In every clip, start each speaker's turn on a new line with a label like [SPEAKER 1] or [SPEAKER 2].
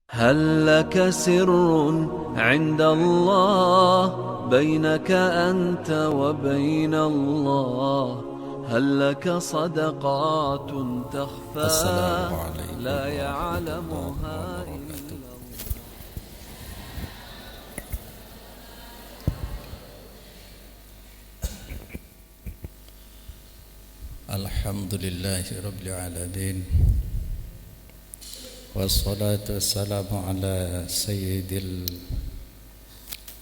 [SPEAKER 1] هل لك سر عند الله بينك أنت وبين الله؟ هل لك صدقات تخفى
[SPEAKER 2] السلام عليكم
[SPEAKER 1] لا
[SPEAKER 2] ورحمة الله
[SPEAKER 1] يعلمها
[SPEAKER 2] وبركاته.
[SPEAKER 1] إلا الله؟
[SPEAKER 2] الحمد لله رب العالمين، والصلاة والسلام على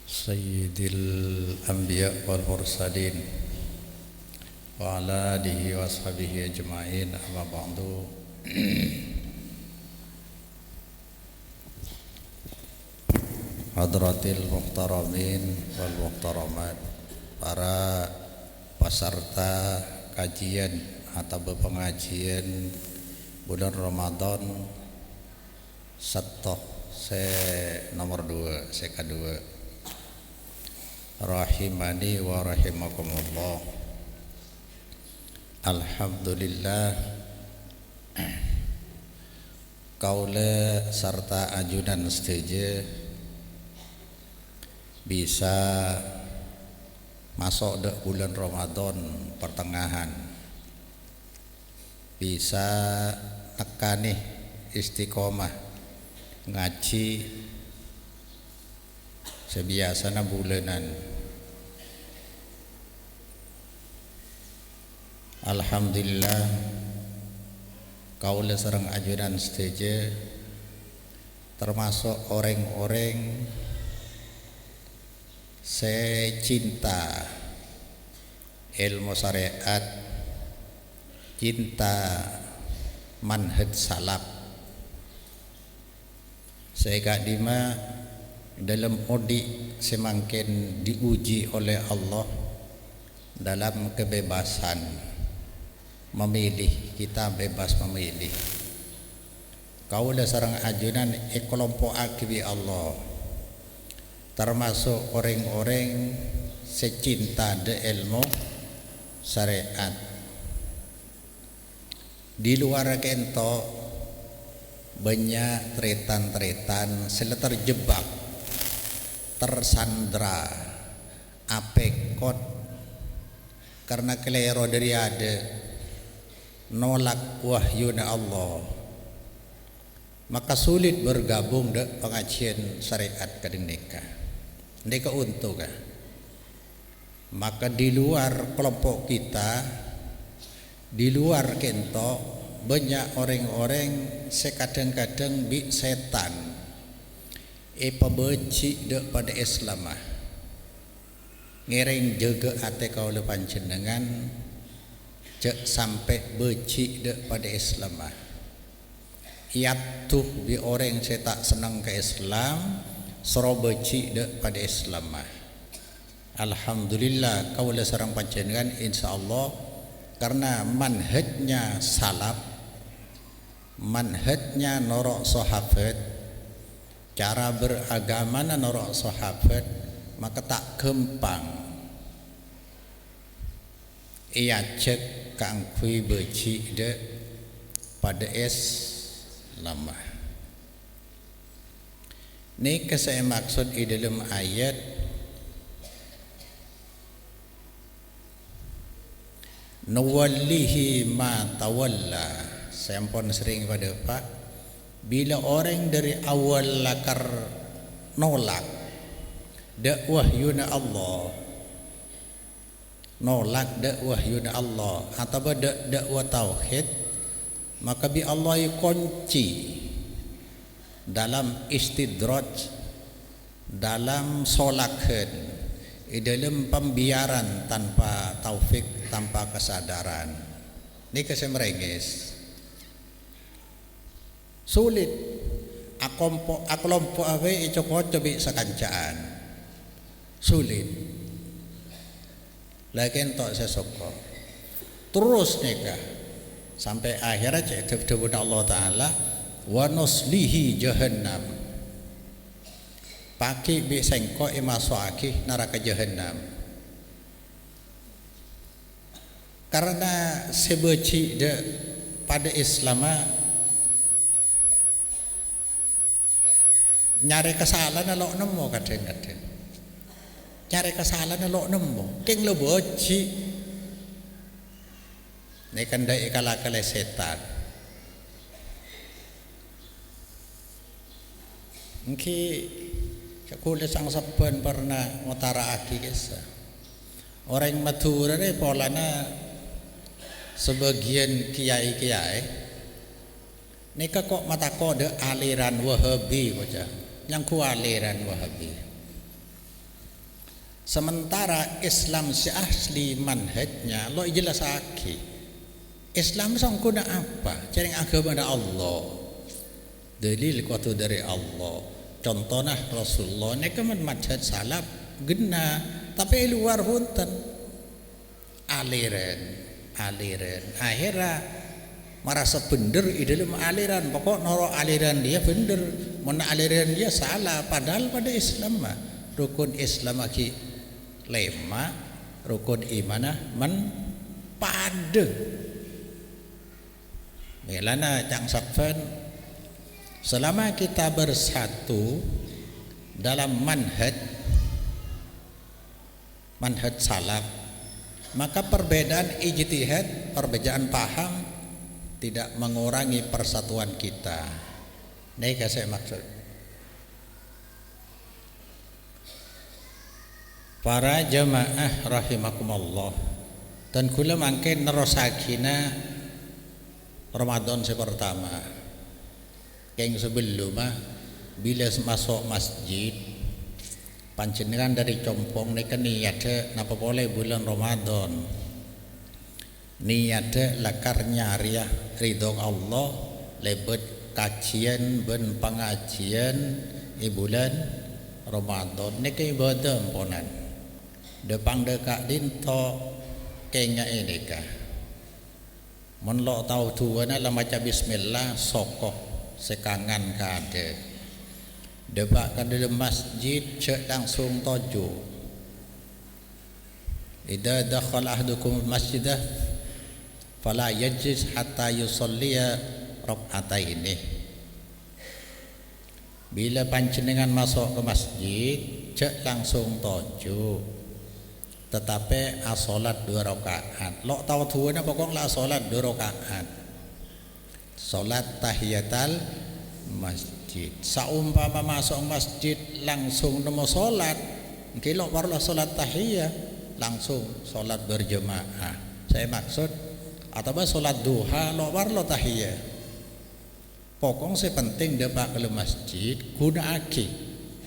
[SPEAKER 2] سيد الأنبياء والمرسلين وعلى آله وصحبه أجمعين. أما بعد، hadratil muhtaramin wal muhtaramat, para peserta kajian atau pengajian bulan Ramadan setoh nomor 2 kedua, rahimani wa rahimakumullah. Alhamdulillah, kaula serta ajudan setuju bisa masuk ke bulan Ramadan pertengahan, bisa nekani istiqomah ngaji sebiasana bulanan. Alhamdulillah, kaula sareng ajudan setuju termasuk orang-orang cinta ilmu syariat, cinta manhaj salaf, sehingga dima dalam odi semakin diuji oleh Allah dalam kebebasan memilih. Kita bebas memilih. Kaula sareng ajunan kelompok akibi Allah, termasuk orang-orang secinta de ilmu syariat. Di luar kento banyak tretan-tretan sila terjebak, tersandra, apekot karena kelero dari ada nolak wahyuna Allah, maka sulit bergabung de pengajian syariat kadineka. Ndeka untung kan? Maka di luar kelompok kita, di luar kento banyak orang-orang sekadang-kadang bi setan pebeci de pada Islam, ngereng jaga ate kaula panjenengan cek sampai beci de pada Islam. Yatuh bi orang saya tak senang ke Islam, serobeci de pada Islam. Alhamdulillah, kaula sareng panjenengan insyaallah karena manhajnya salaf, manhajnya norok sahabat, cara beragama norok sahabat, maka tak gempang ia cek kangkui beci de pada Islam. Ini saya maksud di dalam ayat nuwallihi ma tawalla. Saya pun sering pada Pak, bila orang dari awal lakar nolak dakwah yuna Allah, nolak dakwah yuna Allah atau dakwah tauhid, maka bi Allah kunci dalam istidraj, dalam solakan, dalam pembiaran tanpa taufik, tanpa kesadaran. Ini kesemrengis sulit akelompok awe cobi sekancaan sulit lagi entok sesoko terus nikah sampai akhirnya cek dawuh Allah Ta'ala wa nuslihi jahannam, paki bi sengko imasaki neraka jahannam. Karena sebeci de pada Islam nyari kesalahan lo nemu kadang-kadang nyari kesalahan lo nemu keng lo boci ini kan dai kala-kala setan mungkin kulit sang saban pernah ngutara aki kisah orang Madura ni polana sebagian kiai-kiai ni kok mata kode aliran Wahabi baca yang ku aliran Wahabi sementara Islam si asli manhajnya lo jelas aki Islam sangkuna apa cari agama dari Allah dalil kuatu dari Allah contohnya Rasulullah ni kan manhaj salaf gena tapi luar punten aliran akhirnya merasa bener di dalam aliran pokok noro aliran dia bener mana aliran dia salah padahal pada Islam mah rukun Islam lagi lema rukun imanah men padeng melana cang sakfen selama kita bersatu dalam manhaj salaf maka perbedaan ijtihad perbedaan paham tidak mengurangi persatuan kita. Ini yang saya maksud. Para jamaah rahimakumullah dan kula mangke nerosakina Ramadan pertama. Yang sebelumnya bila masuk masjid panjenengan dari compong nika niatnya napa boleh bulan Ramadan niatnya lakar nyari ridho Allah lebet kajian ben pengajian bulan Ramadan nika ibadah ponan depang dekak dinto kenya ini kah menlok tahu tuana lah maca bismillah sokoh sekangan kade debak kan dalam masjid cek langsung toju idza dakhala ahdukum masjidah fala yajlis hatta yusalliya rak'ataini bila panjenengan masuk ke masjid cek langsung toju tetapi salat 2 rakaat lok tahu tuana pokok lah salat 2 rakaat salat tahiyatul masjid saumpama masuk masjid langsung nemu salat kilo barulah salat tahiyah langsung salat berjemaah saya maksud atau salat duha lo barulah tahiyah pokok saya penting dapat ke masjid guna aki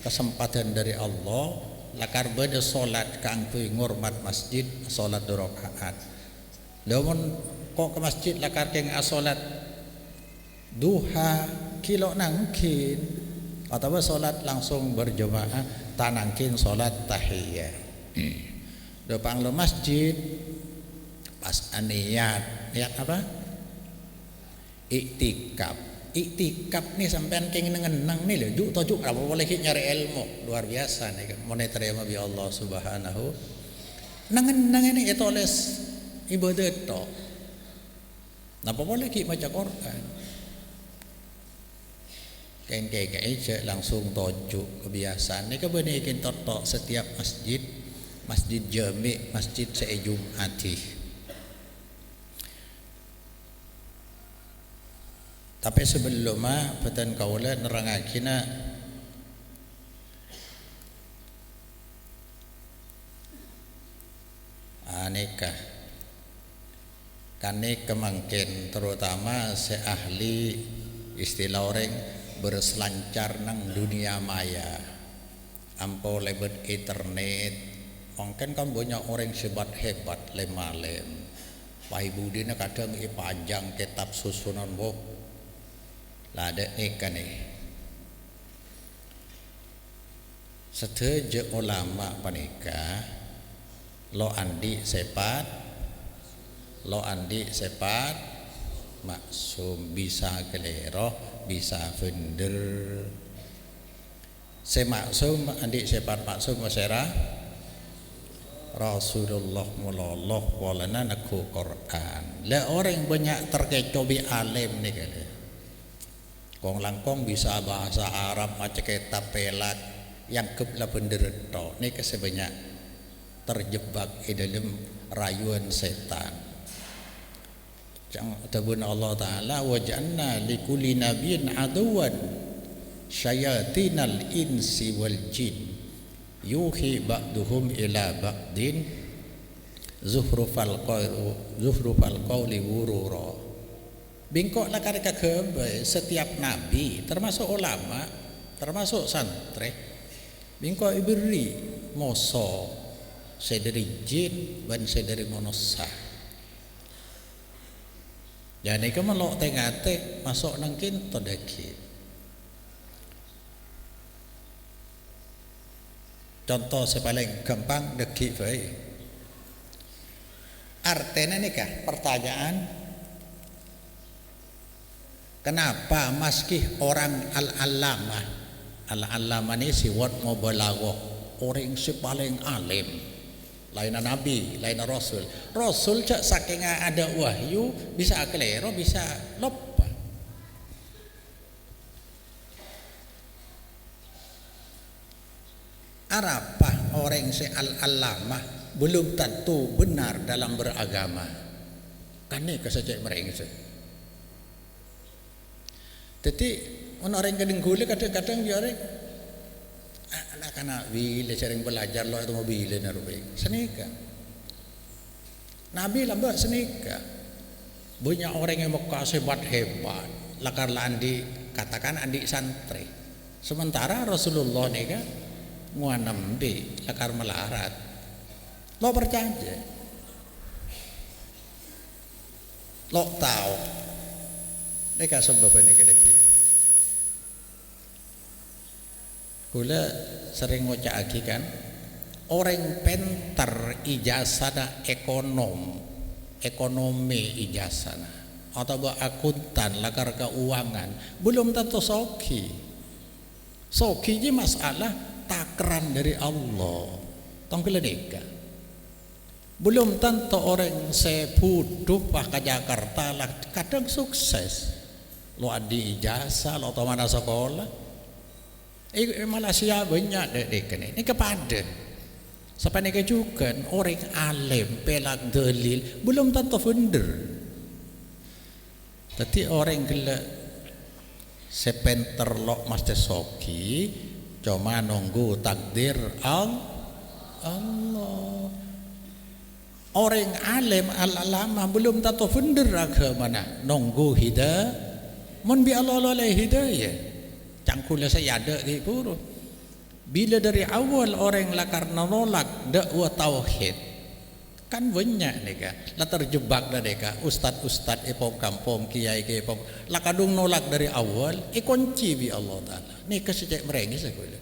[SPEAKER 2] kesempatan dari Allah lakar beda salat kangkui ngurmat masjid salat 2 rakaat namun kok ke masjid lakar keng salat duha kilo nangkin atau salat langsung berjemaah tanangkin salat tahiyah depan lo masjid pas niat apa iktikaf nih sampean kenging ngenang nih lho juk tojuk apa boleh nyari ilmu luar biasa nih moneter ya bi Allah subhanahu nang ini itu les ibadah to napa boleh ki baca Quran kayak langsung tojuk kebiasaan ini kebenaran totok setiap masjid jami masjid sejumati tapi sebelumnya peten kaula nerangakina aneka kane kemangkin terutama seahli istilah orang berselancar nang dunia maya ampau lebet internet mungkin kan banyak orang sebat hebat lemalem Pak Ibu dina kadang panjang kitab susunan boh lah ada ikan nih seteje ulama panika lo andi sepat maksum bisa kelero bisa bener semaksum andi sepat maksum masyarakat Rasulullah mulallah walana naku Quran lah orang banyak terkecoh bi alim nih kali Kong langkong bisa bahasa Arab macam kita pelak yang kebla penderita ni sebanyak terjebak di dalam rayuan setan. Jangan tabun Allah Taala waj'alna likulli nabiyyin aduwan syayatinal insi wal jin yuhi ba'duhum ila ba'din zuhrufal qawli wurura. Bingkok lah kareka kebe setiap nabi termasuk ulama termasuk santri bingkok iberi moso sederi jin dan sederi manusia. Jadi kamu melok tengate masuk nangkin todaki. Contoh sepaling gampang deki bae. Artinya nih kah pertanyaan, kenapa meski orang al-allamah ini si wat mau balagoh orang si paling alim, lain nabi, lain rasul cak saking ada wahyu bisa kelero bisa lupa. Arapah orang si al-allamah belum tentu benar dalam beragama. Kan ni kesejak mereka. Jadi orang kadang gula kadang-kadang dia orang anak-anak bila sering belajar lo itu mobil na rubai senika. Nabi lambat senika. Banyak orang yang bekas hebat lakarlah andi katakan andi santri. Sementara Rasulullah ni kan nguanambi lakar melarat. Lo percaya, lo tahu, mereka sebab ini kedeki. Kula sering ngocak lagi kan, orang pintar ijazah ekonomi ijazah, atau akuntan lakar keuangan, belum tentu soki. Soki ini masalah takran dari Allah. Tongkil nikah. Belum tentu orang sepuduh ke Jakarta lah kadang sukses. Lo adi ijazah, lo atau mana sekolah. Malaysia banyak dek ini kepada. Sampai ni juga orang alim pelak dalil belum tentu benar. Tapi orang gila sepenter lo mesti soki cuma nunggu takdir Allah. Orang alim al-alama belum tahu benar agama mana nunggu hidayah mun bi Allah hidayah cangkul saya ada di puru bila dari awal orang lakar nolak dakwah tauhid kan banyak nika lah terjebak dah deka ustad epok kampung kiai epok lah kadung nolak dari awal kunci bi Allah Taala ni kesejak merengis aku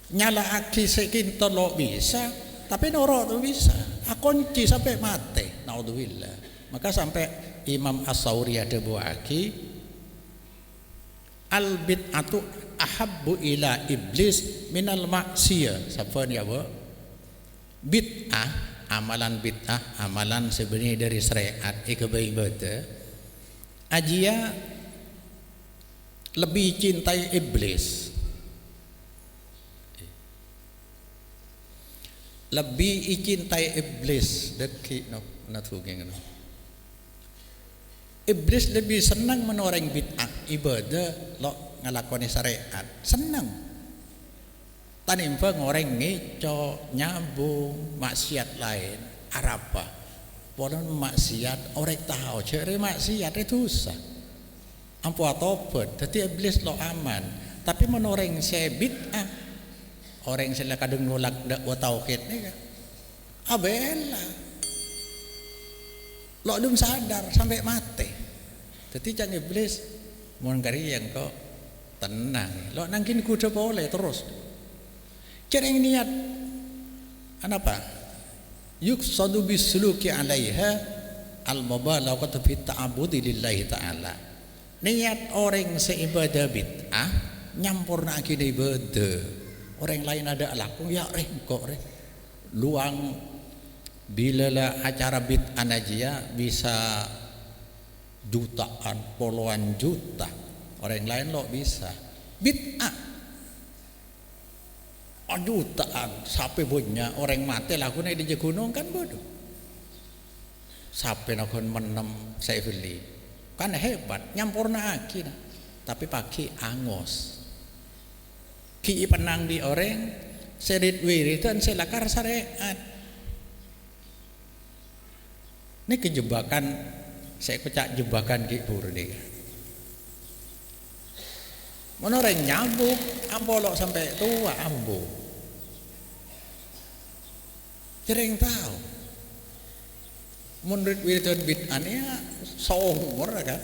[SPEAKER 2] nyala aki sekin tolok bisa tapi norok tu bisa akunci sampai mati naudzubillah. Maka sampai Imam As-Sauri ada buat aki al bid'atu ahabbu ila iblis minal maksiyah. Siapa ni apa bid'ah amalan sebenarnya dari syariat ikebaibadah ajia lebih cintai iblis lebih icintai iblis deki no natugeng no. Iblis lebih senang menoreng bid'ah ibadah lo ngalakoni syariat senang. Tanimpa ngoreng ngeco nyambung maksiat lain arapa. Podon maksiat orang tahu cari maksiat itu susah. Ampu atopet tapi iblis lo aman. Tapi menoreng saya bid'ah orang yang kadang nolak dakwah tauhid ni kan abela lo belum sadar sampai mati jadi jangan iblis mohon kari yang kau tenang lo nangkin kuda boleh terus cereng niat apa yuksadu bisuluki alaiha al-mubalaghatu fi ta'abbudi lillahi ta'ala niat orang seibadah bid'ah nyampurna akidah ibadah. Orang lain ada laku ya kok luang bila lah acara bid'ah najia bisa jutaan, puluhan juta. Orang lain lo bisa bid'ah jutaan sampai punya orang mati lagu di gunung kan bodoh sampai nakon menem saya beli kan hebat nyampurna aki nah. Tapi pagi angos ki penang di orang serit wiritan selakar syariat ini kejebakan saya kocak jebakan ki purni mana orang nyabuk ambolok sampai tua ambo sering tahu menurut wiritan bid'ahnya seumur kan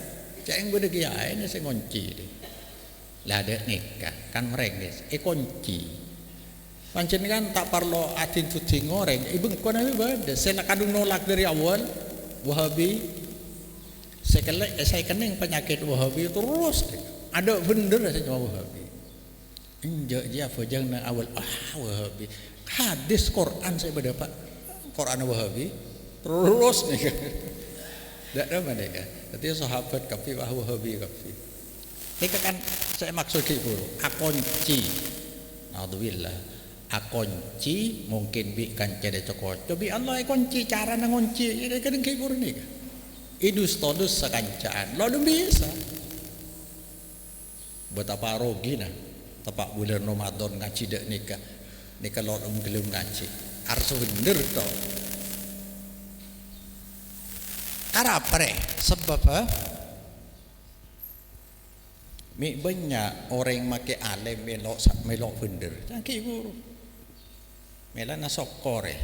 [SPEAKER 2] ceng beda kiai ini saya ngunci deh lah ada nikah kan mereka kunci pancen kan tak perlu atin tuti ngoreng ibu kau nabi beda saya kadung nolak dari awal Wahabi saya kening penyakit Wahabi terus ada bener saya cuma Wahabi injak dia fajang na awal Wahabi hadis Quran saya berdapat Quran Wahabi terus nih kan tidak ada mana kan tapi sahabat kafi Wahabi kafi ini kan saya maksud itu akonci naudzubillah akonci mungkin bi kan cede cokot tapi Allah akonci cara ngunci ini kadang kayak nih kan idus todus sekancaan lo bisa betapa rogi nah tepak bulan Ramadan ngaji dek nikah lo belum ngaji harus bener toh arapre sebab mi banyak orang make alim melok bener cangki guru melana sokore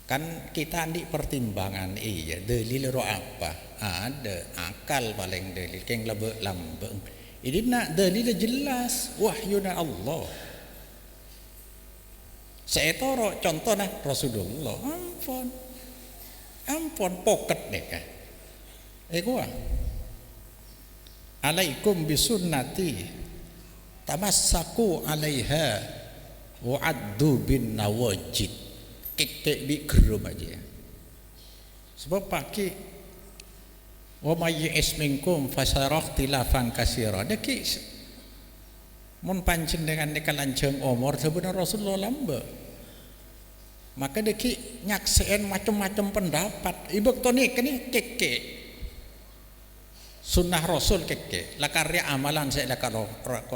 [SPEAKER 2] kan kita di pertimbangan iya dalil ro apa ada akal paling dalil keng lebek lambeng ini nak dalil jelas wahyuna Allah saya toro contohnya Rasulullah ampun poket deh kan gua alaikum bisunnati tamassaku alaiha wa'addu bin nawajid kek bi gerum aja sebab pagi wa may isminkum fasarah tilafan kasira deki mun pancen dengan nekalanjeng umur sebenarnya Rasulullah lamba maka deki nyakseen macam-macam pendapat ibu toni kene keke sunnah Rasul keke la karya amalan saya la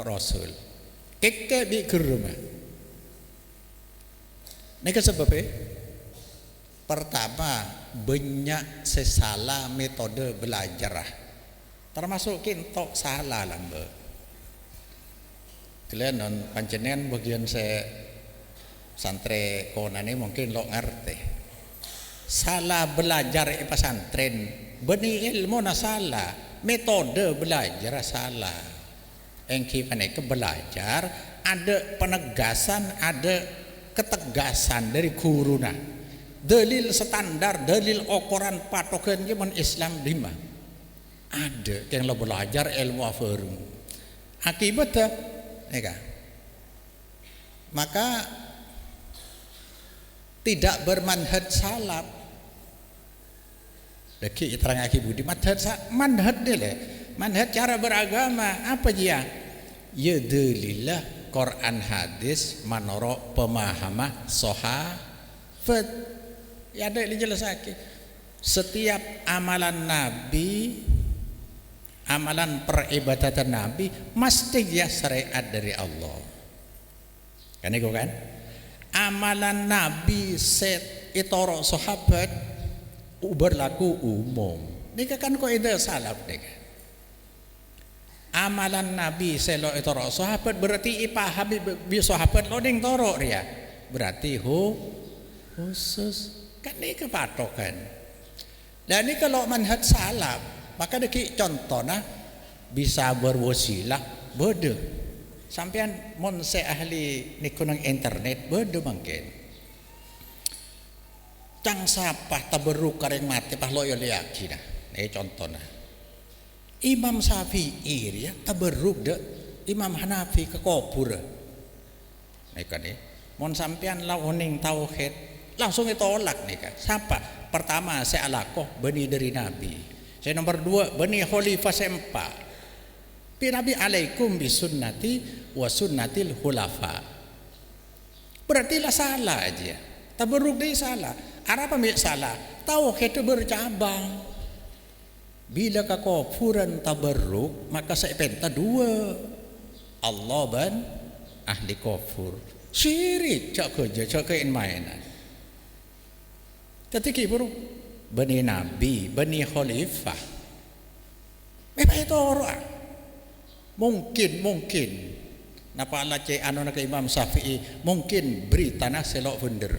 [SPEAKER 2] Rasul keke bi gerum ini sebabnya pertama banyak sesalah metode belajar termasuk kintok salah lambe kalian non panjenengan bagian saya santri konane mungkin lo ngerti salah belajar di pesantren benih ilmu na salah metode belajar salah engki panek belajar ada penegasan ada ketegasan dari guruna dalil standar dalil ukuran patokan zaman Islam 5 ada yang lo belajar ilmu afarum akibatnya ya maka tidak bermanhaj salaf lagi terang aki budi manhaj deh manhaj cara beragama apa dia ya dalillah Quran hadis manoro pemahamah sahabat ya ada dijelaskan setiap amalan Nabi amalan peribadatan Nabi mesti dia syariat dari Allah kan itu kan amalan Nabi set itoro sahabat berlaku umum ini kan kok itu salaf nih amalan Nabi selo itoro sahabat berarti ipahami bi sahabat lo ding toro ya berarti khusus kan ini kepatokan dan ini kalau manhaj salaf maka deki contohnya bisa berwasilah bodoh sampean mon se ahli nikunang internet bodoh mungkin cang sapah taberuk kareng mati pah lo yo liaki nah ini contohnya Imam Syafi'i ya tabarruk dek Imam Hanafi ke kubur. Nih kan mon sampean launing tauhid langsung ditolak nih kan. Siapa? pertama saya alakoh benih dari Nabi. Saya nomor 2 benih khalifah sempa. Pi Nabi alaikum bi sunnati wa sunnatil khulafa. Berarti lah salah aja. Tabarruk dia salah. Apa ambil salah? Tauhid itu bercabang. Bila kekufuran tabarruk, maka saya penta 2. Allah ban ahli kufur. Syirik cak kerja, cak kein mainan. Ketika bro, bani Nabi, bani Khalifah. Memang itu orang. Mungkin. Napa Allah cek anu nak Imam Syafi'i, mungkin beri tanah selok funder.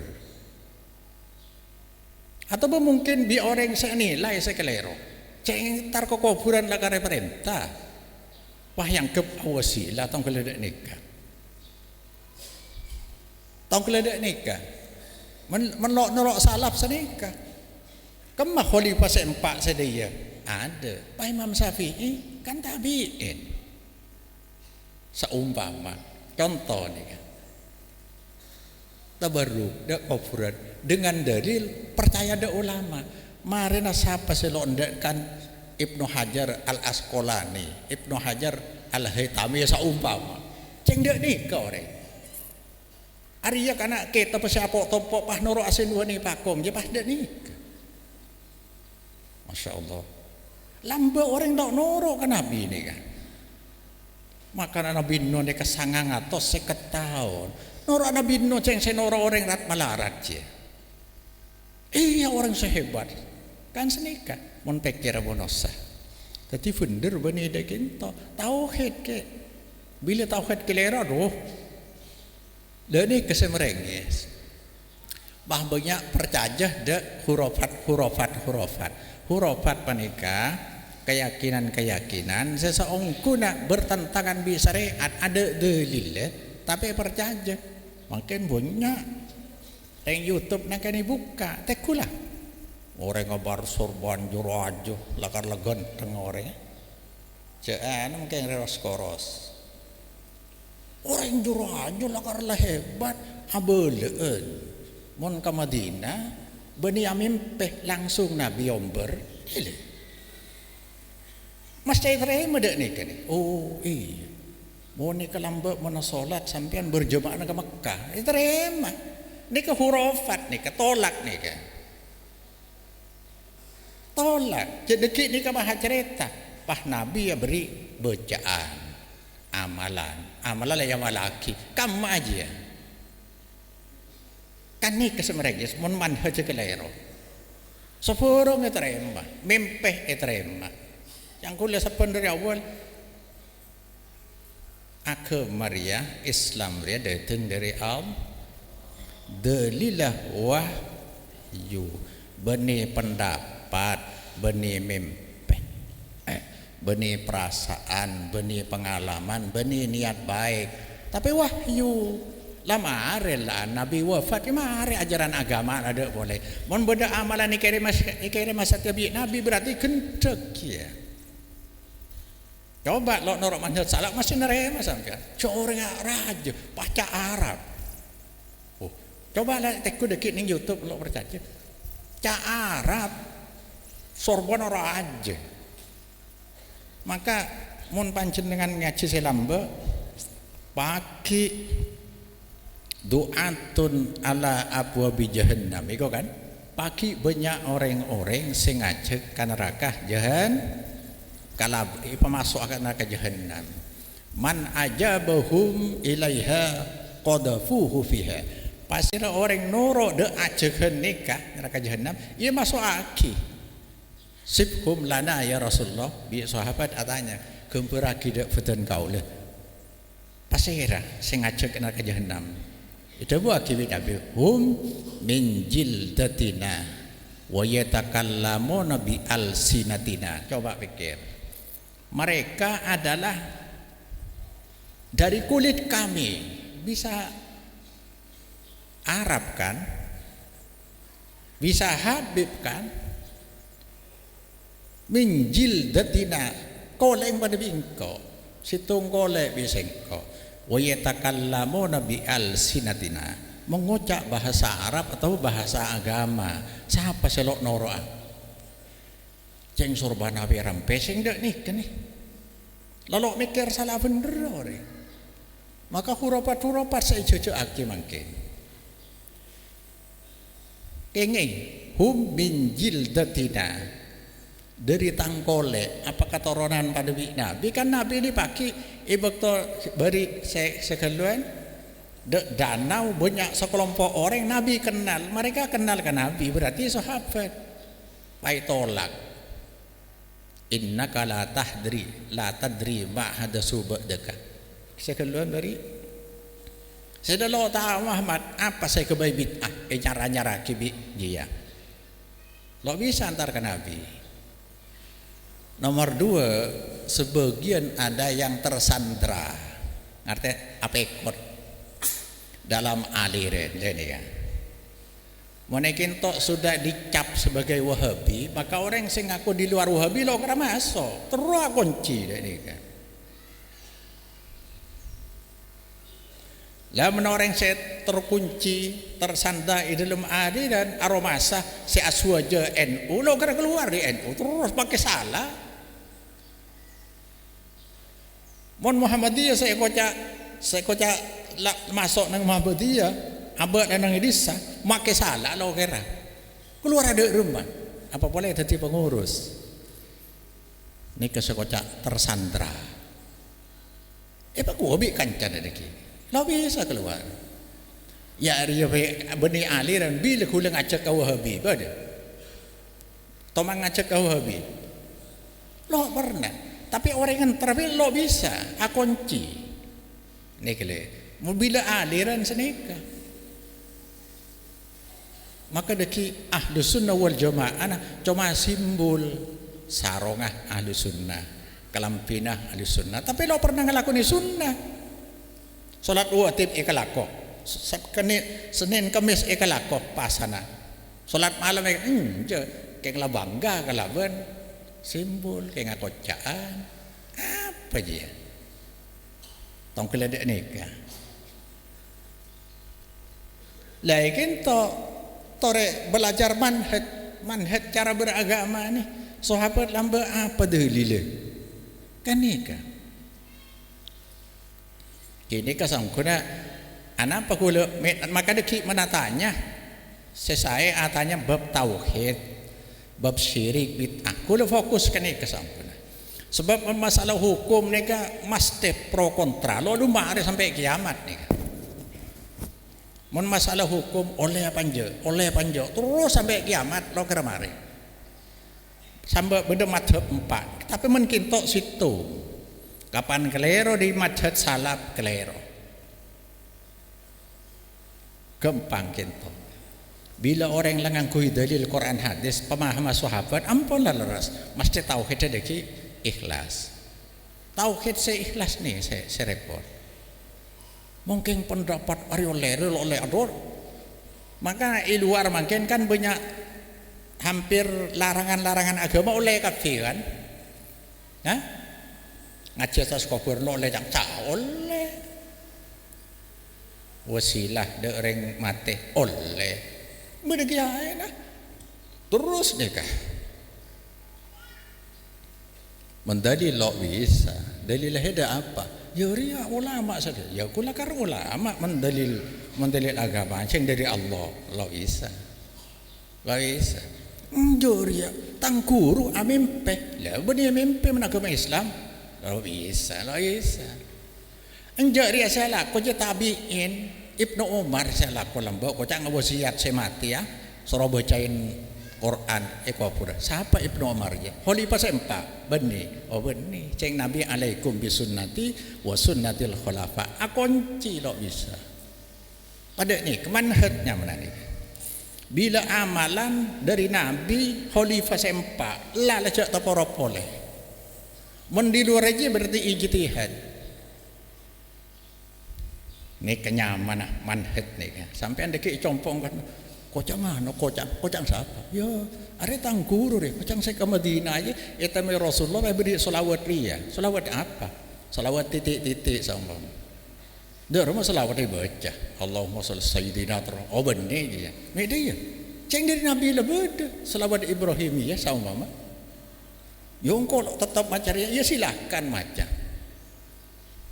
[SPEAKER 2] Atau mungkin bi orang senilai sekelero. Cek tar kekufuran lah karena perintah. Wah yang kewasilah tong keledek nikah. Tong keledek nikah. Menolak salaf senikah. Kemah khalifah sempak sedia ada. Pak Imam Syafi'i kan tabi'in. Seumpama contoh nih kan. Tabarruk dak kufuran dengan dalil percaya dak ulama. Marina siapa selondakan Ibnu Hajar Al-Asqalani, Ibnu Hajar Al-Haytami seumpama. Ceng dak nikah orang. Arya kana kita pasiapok tompok pah noro asin wani pakom je pas dak nikah. Masya Allah. Lamba orang dak noro kan Nabi ni kan. Maka Nabi Nuh ni kesangang atos 50 tahun. Noro Nabi Nuh ceng senoro orang rat malarat je. Iya orang sehebat. Kan senika mun pikir bonosa. Tapi funder bani dekinto tauhid ke. Bila tauhid kelera doh. Dani kesemrengis. Bah banyak percaya de hurufat panika. Keyakinan seseorang kuna bertentangan bi syariat ada dalil tapi percaya makin banyak yang YouTube nak ni buka tekulah orang ngabar sorban juru ajo lakar lagon teng orang jangan mungkin reros koros orang juru ajo lakar lah hebat abeleen mon ke Madinah bani amimpeh langsung Nabi omber ile Mas cai terima dak ni kan? Oh iya. Mau ni kelamba mana solat sampean berjemaah ke Mekah. Terima. Ni ke hurufat ni ke tolak ni kan. Tolak. Jadi ni ke bahasa cerita. Pah Nabi ya beri bacaan, amalan lah yang malaki. Kamu aja. Kan ni kesemeragis. Mon manhaj kelero. Sepurung terima. Mimpeh terima. Yang kuliah sepen dari awal agama Maria Islam dia datang dari dalilah wahyu benih pendapat benih mimpi benih perasaan benih pengalaman benih niat baik tapi wahyu lama lah Nabi wafat mari ajaran agama ada boleh mon benda amalan ikirim masa tabi Nabi berarti gendek ya. Coba lo norok manhaj salaf masih nerema sampean. Orang raja baca Arab. Oh, coba lah teku dekit ning YouTube lo percaya. Ca Arab Sorbon ora aja. Maka mun panjenengan ngaji selamba pagi doatun ala abwabi jahannam iku kan. Pagi banyak orang-orang sing ngajak ka neraka jahanam. Kalau pemasuk akan neraka jahannam man ajabahum ilaiha qadafuhu fiha pasti orang noro de ajakan nikah neraka jahannam ia masuk aki sibhum lana ya Rasulullah bi sahabat atanya gemperagi dak feten kaula pasti kira sing ngajak neraka jahannam itu buat kiwi nabi hum min jildatina wa yatakallamuna bi alsinatina coba pikir mereka adalah dari kulit kami bisa Arab kan bisa Habib kan minjil datina koleng pada bingko situng kolek bisa engko wa yatakallamuna bi alsinatina mengucap bahasa Arab atau bahasa agama. Siapa selok noroa? Ceng surbana beram pesing dek nih kan nih. Lalu mikir salah bener ore. Maka hurapat saya jejak aki mangke. Kengeng hum min jildatina, dari tangkole apa keturunan pada Nabi. Kan Nabi ini pakai ibekto beri sekeluan de danau banyak sekelompok orang Nabi kenal, mereka kenal kan Nabi, berarti sahabat. Pai tolak innaka la tadri ma hadasu ba'daka. Sekeluan beri saya dah tahu Muhammad apa saya kebaik bid'ah nyara kibi dia lo bisa antar ke Nabi. Nomor 2, sebagian ada yang tersandra, artinya apa ikut dalam aliran ini kan. Mungkin tok sudah dicap sebagai Wahabi, maka orang yang ngaku di luar Wahabi lo kira masuk terus kunci ini kan. Lah menoreng saya terkunci, tersandar di dalam adi dan aromasa si aswaja NU lo kira keluar di NU terus pakai salah. Mon Muhammadiyah saya kocak masuk nang Muhammadiyah, abad nang Idisa, pakai salah lo kira. Keluar ada rumah. Apa boleh jadi pengurus? Ini kesekocak tersandra. Pak gua bikin kancan lagi. Lo bisa keluar. Ya dia benih aliran bila kula ngajak kau Wahabi, pada. Tomang ngajak kau Wahabi. Lo pernah. Tapi orang yang terakhir lo bisa. Akunci. Nih kele. Bila aliran senika. Maka deki ahlu sunnah wal jamaah cuma simbol sarongah ahlu sunnah, kelampinah ahlu sunnah. Tapi lo pernah ngelakuin sunnah. Salat wajib ikalako, Senin Kamis ikalako pasana. Salat malam kayak la bangga kalaban simbol kayak ngakocaan apa dia? Tong keledek nikah. Lagi tore belajar manhaj cara beragama nih. Sahabat lamba apa dalilnya? Kan nikah. Ini kasangkuna anak pakula maka deki menatanya sesai atanya bab tauhid, bab syirik bid'ah. Kula fokus kene kasangkuna. Sebab masalah hukum neka mesti pro kontra. Lo ada sampai kiamat nih. Mun masalah hukum oleh panjo terus sampai kiamat lo keremari. Sampai benda madhab 4. Tapi mungkin tok situ. Kapan kelero di madhab salaf kelero. Gampang kinto. Bila orang yang ngangkui dalil Quran hadis pemahaman sahabat ampunlah leras. Mesti tauhid deki ikhlas. Tauhid saya ikhlas nih saya repot. Mungkin pendapat oleh ador. Maka di luar mungkin kan banyak hampir larangan-larangan agama oleh kafir kan. Hah? Ngaji atas kubur lo oleh yang cak oleh wasilah dereng mati oleh begitu nah terus deh kah mendalil lo bisa dalil heda apa ya ria ulama saja ya kula kar ulama mendalil agama ceng dari Allah lo bisa joria tangkuru amimpe lah benih mimpi menagama Islam. Lo bisa. Enjak ria salah, kau je tabiin Ibnu Umar salah kau lembok, kau jangan wasiat saya mati ya, suruh bacain Quran, pura. Siapa Ibnu Umar je? Khalifah sempat, benih, ceng Nabi alaikum bisunnati wa sunnatil khulafa. Akunci lo bisa. Pada ni kemanhatnya mana ni? Bila amalan dari Nabi Khalifah sempat, lah cak taporopole. Di luar aja berarti ijtihad. Ini kenyamanan manhaj nih kan. Sampai anda ke compong kan. Kocak mana? Kocak siapa? Ya, ada tangguru deh. Kocak saya ke Madinah aja. Itu Rasulullah beri solawat ria. Solawat apa? Solawat titik-titik sama. Dah rumah selawat dibaca. Allahumma shalli sayyidina oh benar je. Media. Ceng dari Nabi lebih selawat Ibrahim ya sama mama. Yung kalau tetap macam ya silakan macam.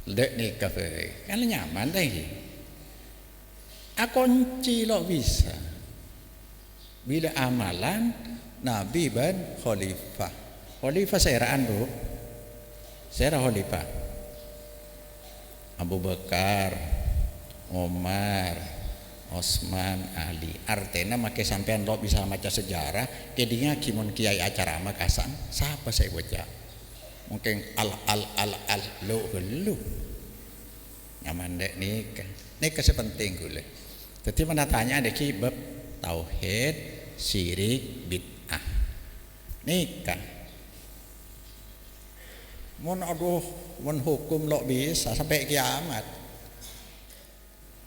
[SPEAKER 2] Dek ni kafe. Kan nyaman dah. Akunci lo bisa. Bila amalan Nabi dan Khalifah. Khalifah seraan bu. Serah Khalifah. Abu Bakar, Omar, Osman, Ali. Artinya makai sampean lo bisa baca sejarah. Jadinya kimun kiai acara makasan. Siapa saya baca? Mungkin al lu. Nyaman dek nikah sepenting gule. Jadi mana tanya ada kibab tauhid, syirik, bid'ah. Nikah. Mun hukum lo bisa sampai kiamat.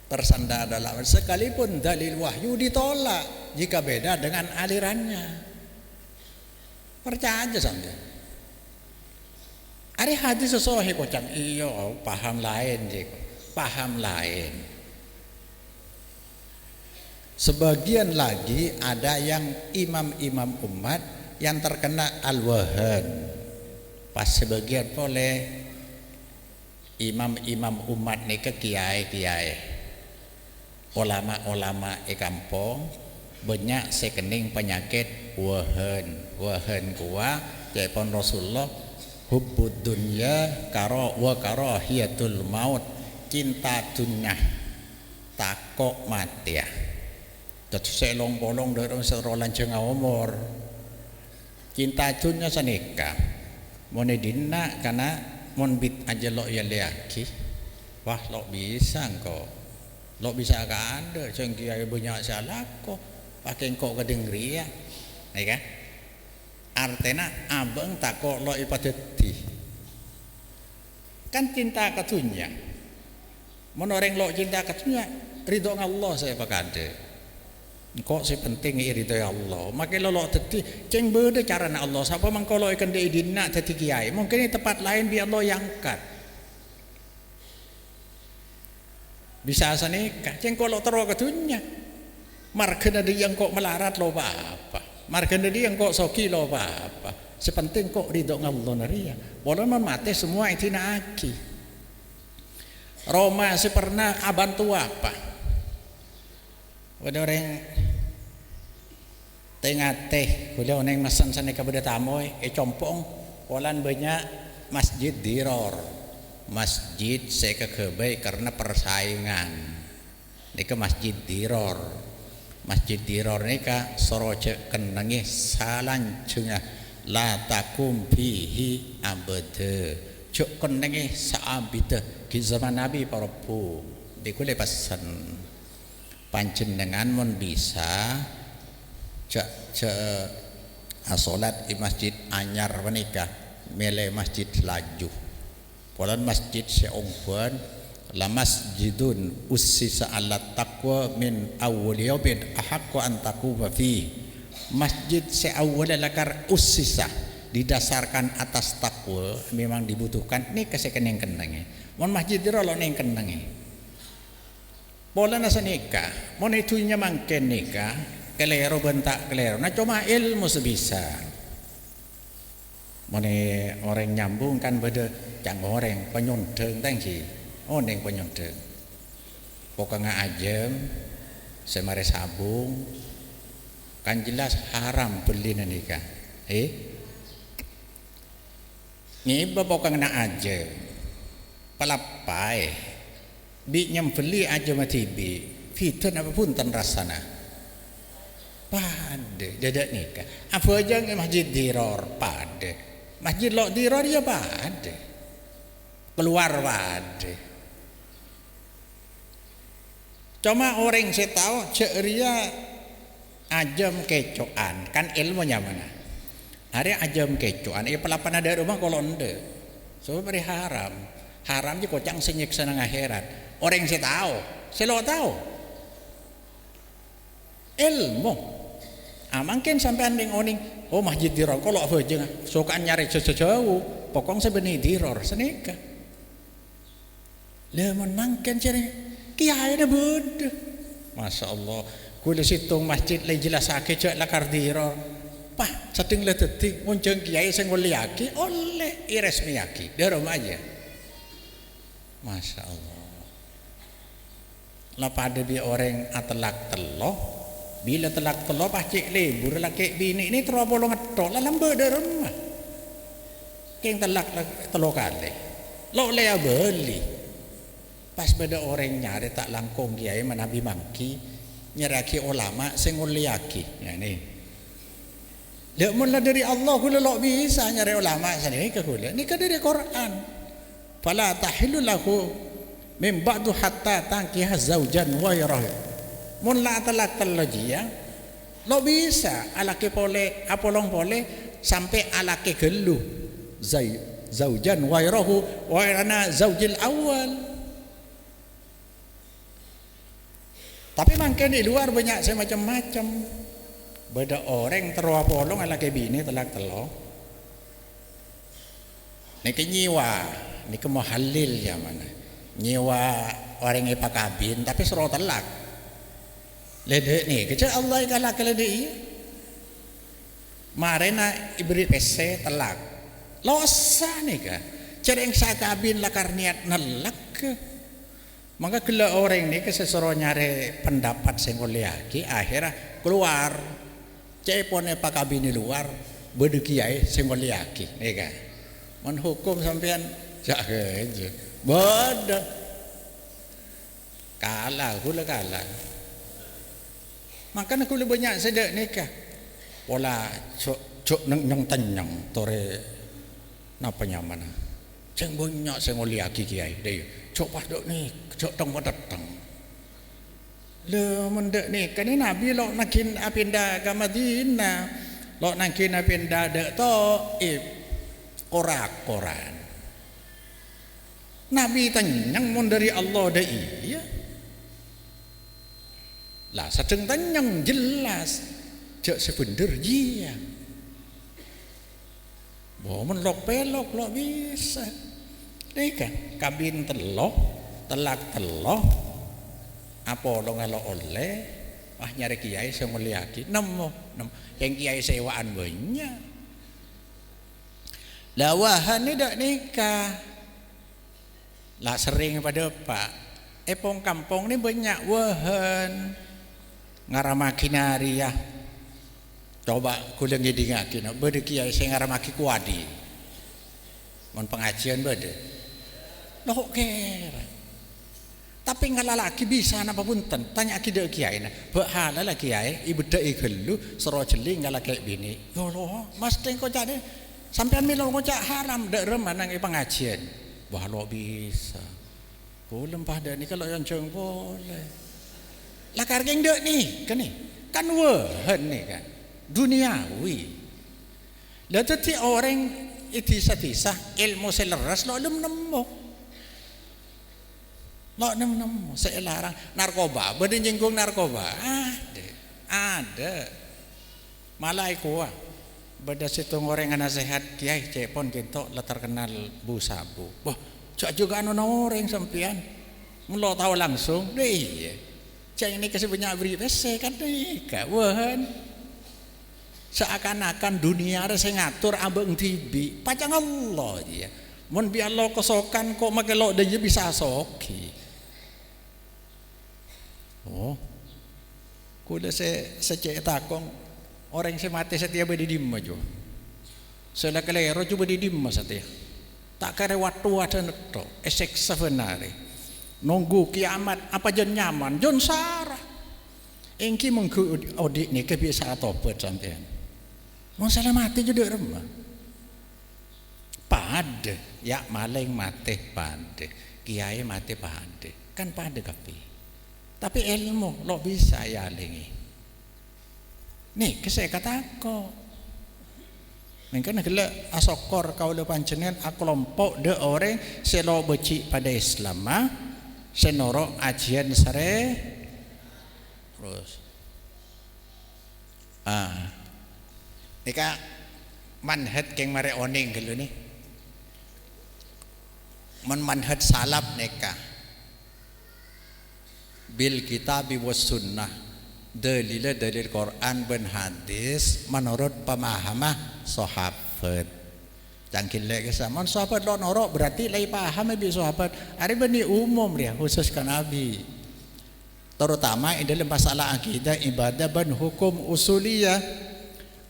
[SPEAKER 2] Tersandar dalam sekalipun dalil wahyu ditolak jika beda dengan alirannya. Percaya aja sampai. Ada hadis sesuai kocang iyo paham lain je, paham lain. Sebagian lagi ada yang imam-imam umat yang terkena al-wahan. Pas sebagian boleh imam-imam umat ni ke kiai-kiai, ulama-ulama kampung banyak sekening penyakit wahan kuah jaipun Rasulullah hubbud dunya wa karahiyatul maut, cinta dunia takok mati ya. Jadi selong bolong dari serolan jengah umur cinta dunia senikah mon dina karena mon bit aja lo ya leaki wah lo bisa kok lo bisa gak ada cengki aja banyak salah kok pakai kok kedengri ya kan artinya abang takok lo ipadeti kan cinta katunya mon orang lo cinta katunya ridho Allah saya pakade kok si penting ridho Allah makin lo tadi ceng beda cara nak Allah siapa mengkolo ikan dia dina tadi kiai mungkin di tempat lain biar Allah yang angkat bisa senikah ceng kalau terus ketunya markena dia yang kok melarat lo apa markena dia yang kok soki lo apa sepenting kok ridho Allah naria walaupun mati semua itu naki Roma si pernah abantu apa ada orang tengah teh boleh orang masan sana kepada tamoy compong polan banyak masjid diror masjid saya kekebai karena persaingan ini ke masjid diror ni ka soroce kenangi salancungnya la takum fihi abade cuk kenangi saabite di zaman Nabi parapu dikule pasan panjenengan mon bisa salat di masjid anyar menikah mele masjid laju polan masjid seongguan la masjidun ussisa ala taqwa min awwal yawmin ahaqqu an taquma fi masjid seawwal lakar ussisa didasarkan atas takwa memang dibutuhkan nih kesekeneng kenenge mon masjid dirolo neng kenenge pola nasa nikah mon itunya mangken nikah kelero bentak kelero nah cuma ilmu sebisa mon orang nyambung kan beda cang orang penyondeng tangki neng penyondeng pokoknya ajem semare sabung kan jelas haram beli nikah ini pokoknya ajem pelapai bi nyembeli aja mati bi fitan apapun tan rasana pade dadak nikah apa aja masjid diror pade masjid lo diror ya pade keluar pade cuma orang saya tahu ceria ajam kecoan kan ilmunya mana hari ajam kecoan pelapan ada rumah kalau ende so beri haram je kocang senyiksa nang akhirat orang saya tahu saya lo tahu ilmu mungkin sampai anding oning masjid diror kalau apa aja sukaan nyari jauh pokoknya sebenarnya diror senika Le menangkan cari kiai dah bodoh. Masya Allah. Kula situng masjid lagi jelas sakit cak lakar diro. Pah sedeng le detik muncung kiai sing ngoliaki oleh iresmiaki. Darom aja. Masya Allah. Lah pada bi orang atelak teloh. Bila telak teloh pacik libur laki bini ini terobol ngetok lah lambe de rumah. Keng telak teloh kali. Lo le beli. Pas beda orang nyari tak langkong kiai manabi mangki nyeraki ulama sing ngoliaki. Ya ni. Dia mula dari Allah kula lo bisa nyari ulama sini ke kula. Ni kan dari Quran. Fala tahillu lahu min ba'du hatta tankiha zaujan wairahu. Mun la talak telojia lo bisa alake pole apolong pole sampai alake gelu zaujan wairahu wairana zaujil awal. Tapi makin di luar banyak semacam-macam. Beda orang terus apolong alake bini telak telo. Niki nyiwa, niki mau halil ya mana. Nyiwa orang yang pakabin tapi suruh telak. Ledek nih, kecil Allah kalah keledek. Marena ibrit pese telak. Losa nih kah? Cereng sakabin lakar niat nelak ke. Maka kalau orang ini kesesuruh nyari pendapat sengoliaki akhirnya keluar. Cepone pakabini luar beda kiai sengoliaki, nih kah? Menhukum sampean jak aja. Bodoh. Kalah, kula kalah. Makanya kula banyak sedek nikah. Pola cok neng tenyang tore napa nyaman. Ceng banyak sengoliaki kiai deh. Cok padok nih, cok tong datang. Le mendek nih, kan ini Nabi lo nakin apinda ke Madinah, lo nakin apinda dek Taif, korak-koran. Nabi tanyang mun dari Allah dah iya. Lah sedeng tanyang jelas, cek sebener dia. Bawa men lok pelok lo bisa. Nih kan kabin teloh, telak teloh. Apa lo ngalo oleh nyari kiai sing mulyaki nemu yang kiai sewaan banyak lawahan ni dak nikah lah sering pada pak epong kampung ni banyak wahan ngaramaki nari ya coba kula ngidingakin bede kiai sing ngaramaki kuadi mon pengajian bede loh kira. Tapi ngalalaki bisa napa punten tanya akide kiai na bahala lah kiai ibu dek gelu sero jeli ngalake bini yo lo mas teng kok jane sampean milo ngocak haram dek remah nang pengajian wah lo bisa boleh pada ni kalau yang jeng boleh lah kargeng dek nih kan wahan nih kan duniawi lah tadi orang itisah ilmu seleras lo nemu lo nemu saya larang narkoba beda jenggung narkoba ada malah kuah beda situ orang nasihat kiai cepon gitu lah terkenal bu sabu wah cak juga orang sampian mulo tahu langsung deh cak ini kasih banyak beri pese kan deh kawan seakan-akan dunia ada saya ngatur abang tibi pacang Allah dia mun biar lo kesokan kok make lo dia bisa soki. Oh, kuda secek takong orang yang mati setia berdiri maju. Setelah kelero coba di dimma setia. Tak kare waktu ada neto esek sebenarnya. Nunggu kiamat apa jen nyaman jon sarah. Engki mengku odik ni kebiasaan tobat sampean. Mau salah mati juga remah. Pade, ya maling mati pade, kiai mati pade, kan pade kapi. Tapi ilmu lo bisa ya lingi. Nih kesek kataku. Mungkin kalau asokor kau le panjenengan kelompok de orang selo beci pada Islam senoro ajian sare terus. Nika manhat keng mare oning kalau ni. Manhat salap neka. bil kitabi was sunnah, dalil Quran dan hadis menurut pemahaman sahabat. Jangkin lagi sama sahabat lo norok berarti lagi paham lebih sahabat. Hari ini umum dia khusus ke Nabi. Terutama dalam masalah akidah ibadah dan hukum usuliyah.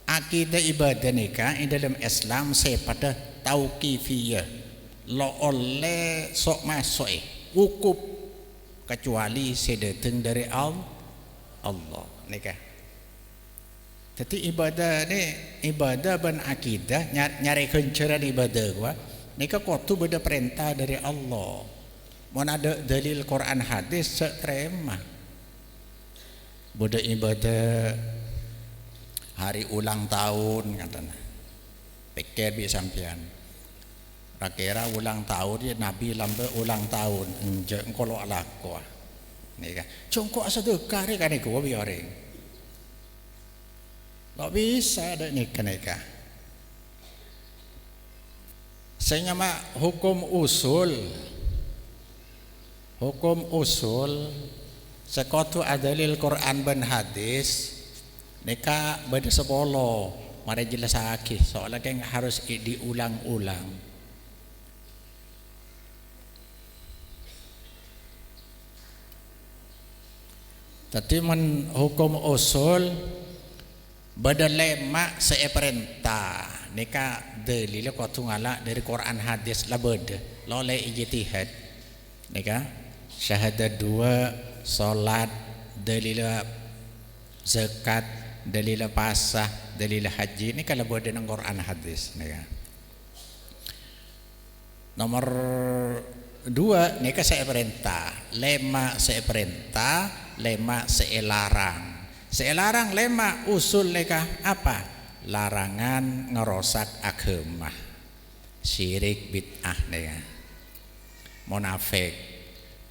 [SPEAKER 2] Akidah ibadah nikah dalam Islam sepada tauqifiyah. Lo oleh sok masuk hukum kecuali sedatang dari Allah nikah. Jadi ibadah ni ibadah dan akidah nyari kencaran ibadah gua nikah kuatu beda perintah dari Allah. Mun ada dalil Quran hadis terima. Beda ibadah hari ulang tahun katanya. Pikir bi sampean. Rakira ulang tahun dia Nabi lambe ulang tahun enje engko lo alako. Nikah. Cungko sedekah ni kan iku biaring. Tak bisa ada nikah. Saya nama hukum usul. Hukum usul sekotu adalil Quran dan hadis nikah beda sepolo. Mari jelas akih soalnya kan harus diulang-ulang. Tadi men hukum usul badalema saya perintah nikah dalil ko tungala dari Quran hadis la beda lo le ijtihad nikah syahadat dua salat dalil zakat dalil pasah dalil haji ni kalau beda nang Quran hadis nikah nomor dua nikah saya perintah lema saya perintah lema saya larang. Saya larang lema usul nikah apa? Larangan ngerosak agama, syirik bid'ah nikah, munafik.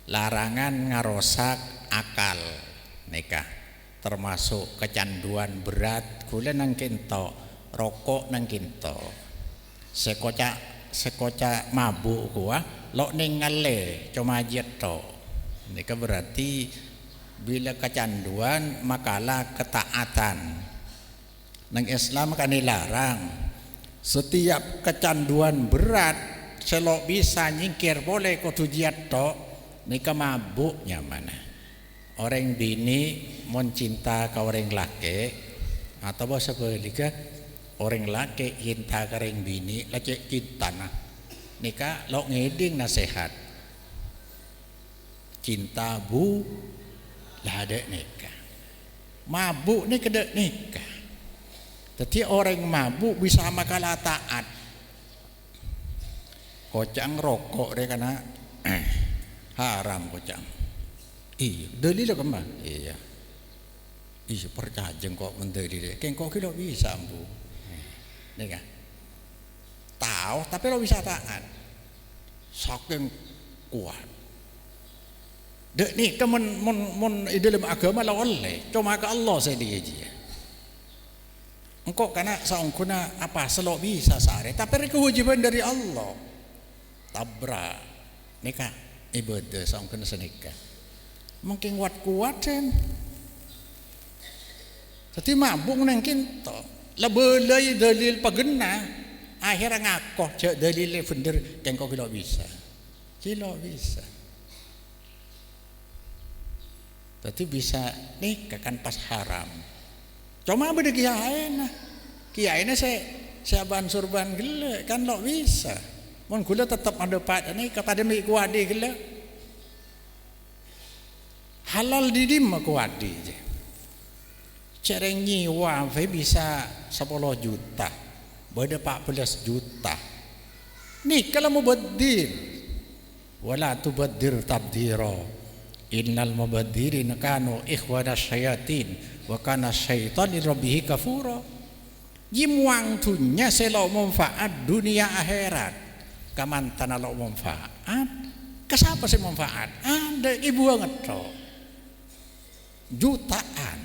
[SPEAKER 2] Larangan ngerosak akal nikah, termasuk kecanduan berat, gula nang kinto, rokok nang kinto. Sekocak mabuk gua, lo ningale cuma jeto. Nikah berarti bila kecanduan makalah ketaatan. Nang Islam kan dilarang setiap kecanduan berat selok bisa nyingkir boleh kau tujiat tok nikah mabuknya mana orang bini mencinta ke orang laki atau bahasa sebaliknya orang laki cinta ke orang bini laki cinta nah nikah lo ngeding nasihat cinta bu lah ada nikah mabuk ni kena nikah. Jadi orang mabuk bisa makalah taat kocang rokok dia kena haram kocang iya dalil kemana iya percaya kok mendalil kok kita bisa ambu nikah tahu tapi lo bisa taat saking kuat. Dek ni teman mun dalam agama lah oleh cuma ke Allah saya diaji. Engkau karena saungkuna apa selok bisa sehari tapi kewajiban dari Allah. Tabra nikah ibadah saungkuna senikah. Mungkin kuat kan. Jadi mabuk nang kinto. Lebelai dalil pagena akhirnya ngakoh cak dalil bener kan kau kilo bisa. Kilo bisa. Tapi bisa nikah kan pas haram. Cuma beda kiai na saya ban surban gila kan lo bisa. Mun gula tetap ada pada ni kepada mi kuadi gila. Halal di dim kuadi je. Cereng nyiwa bisa 10 juta. Beda 14 juta. Ni kalau mau badir. Wala tubadir tabdira. Innal mubadzirina kanu ikhwana syayatin wa kana syaitan lirabbih kafura. Jimuang tunya selo manfaat dunia akhirat. Kamantana lo manfaat. Kesapa sih manfaat? Ada ibu ngeto. Jutaan.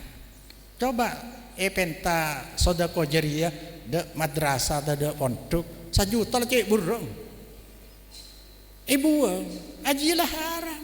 [SPEAKER 2] Coba penta sodako jariyah de madrasah de pondok 1 juta cek burung. Ibu ajilah haram.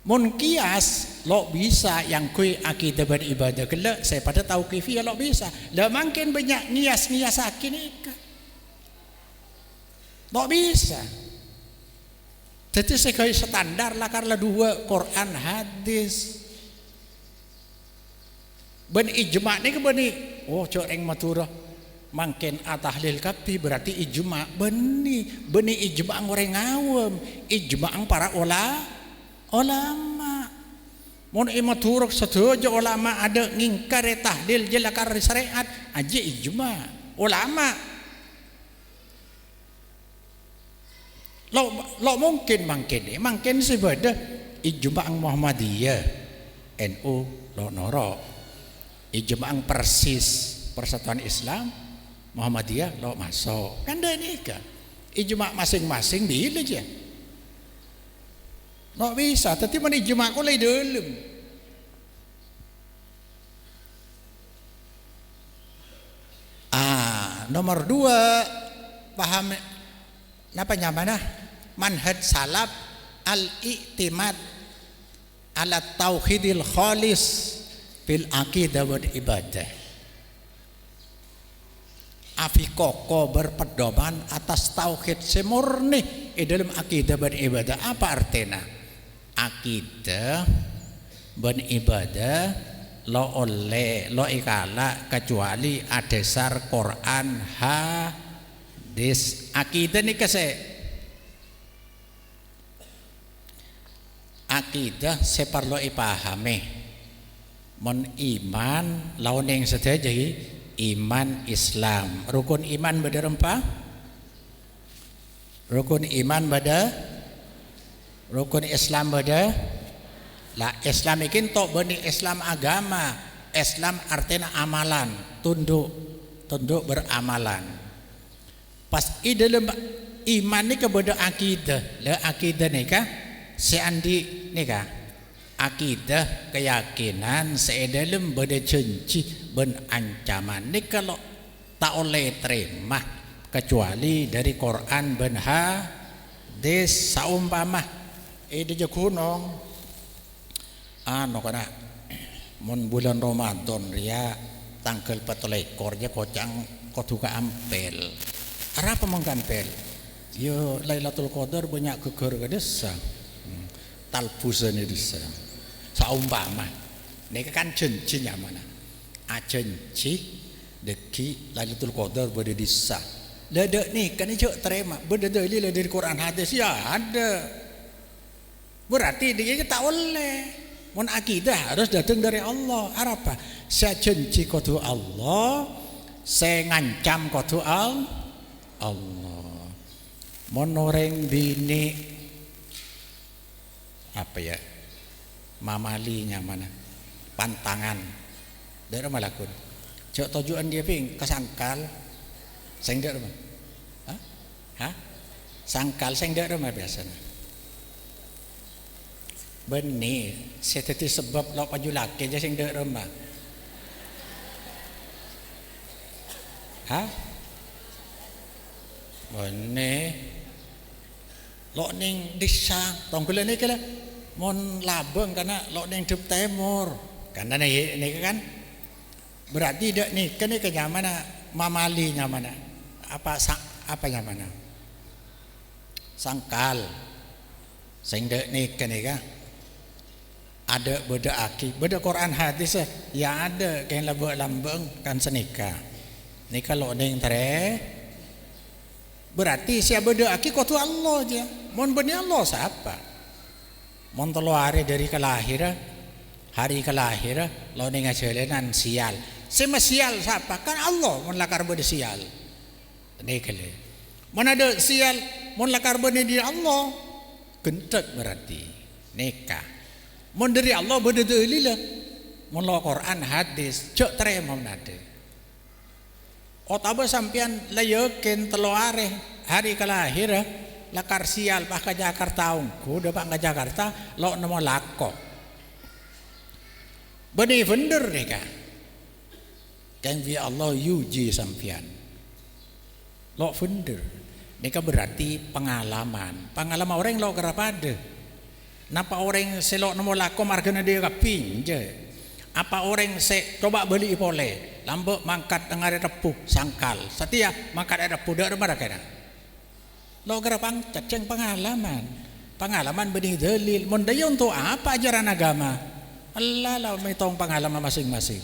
[SPEAKER 2] Mun kias lo bisa yang kui akidah beribadah kelak saya pada tahu kifiyah lo bisa. Lah makin banyak nias akin ikan. Lo bisa. Jadi sebagai standar lah karena dua Quran hadis. Ben ijma' ni ke bani. Oh coreng maturah. Makin atahlil kapi berarti ijma' beni ijma' orang awam, ijma' para ulama. Mun imaturuk setuju ulama ada ngingkar tahlil jelakar syariat aja ijma' ulama. Lo mungkin sebada ijma' Muhammadiyah NU lo noro. Ijma' Persis Persatuan Islam Muhammadiyah lo masuk. Kan dah nikah. Ijma' masing-masing bila aja. Lo bisa, tapi mana ijma' ko lay dalam. Nomor 2 paham apa namanya? Manhaj salaf al-i'timad ala tauhidil khalis fil aqidah wal ibadah. Afi koko berpedoman atas tauhid semurni dalam akidah dan ibadah. Apa artinya? Akidah dan ibadah lo ikala kecuali adesar Quran hadis. Akidah ni kese akidah separlo ipahami mon iman lawan yang setia jadi iman Islam. Rukun iman beda rempah. Rukun iman beda. Rukun Islam beda. Lah Islam ikin tok bani Islam agama. Islam artinya amalan, tunduk beramalan. Pas i dalam iman ni kepada akidah. Lah akidah ni kah? Seandi ni kah? Akidah keyakinan sedalam beda cenci ben ancaman ni kalau tak oleh terima kecuali dari Quran ben hadis saumpama dia kunong kana mun bulan Ramadan ria tanggal 14 nya kocang koduka ampel apa mengkampel yo Lailatul Qadar banyak geger ke desa talbusan desa saumpama ini kan janji mana janji deki Lailatul Qadar pada desa dadak nih kan itu terima berdalil dari Quran hadis ya ada berarti dia tak boleh mun akidah harus datang dari Allah apa saya janji kodu Allah saya ngancam kodu Allah mun orang bini apa ya mamalinya mana pantangan dari malakun cok tujuan dia ping kesangkal sing dak rumah sangkal sing dak rumah biasanya benih seteti sebab lo paju laki aja sing dak rumah benih lo ning desa tonggulan ni kala mon labeng karena lo ning dep timur karena ini kan berarti dak nih kan kenyamana mamalinya mana apa mana sangkal sing dak nih kan ada beda aki beda Quran hadis ya ada kain lambeng kan senika ni kalau ning tre berarti siapa beda aki kotu Allah aja mon benih Allah siapa mon telo hari dari kelahiran hari kelahiran lo ning ngajelenan sial sema sial siapa kan Allah mon lakar beda sial ini kele mon ada sial mon lakar beda di Allah gentek berarti nikah mon dari Allah beda dalil mon lo Quran hadis cok terima nade otaba sampean layekin telo hari kelahiran lakar sial pak ke Jakarta ungku dapat ke Jakarta lo nama lako benih bener nih kah kan via Allah yuji sampean lo bener ini kan berarti pengalaman orang lo kerapada Napa orang selok nomor lako margana dia kaping je. Apa orang se coba beli boleh. Lambok mangkat dengar repuh sangkal. Setia mangkat ada repuh dak mana kena. Lo gerapang cacing pengalaman. Pengalaman benih dalil. Mendaya untuk apa ajaran agama? Allah lah metong pengalaman masing-masing.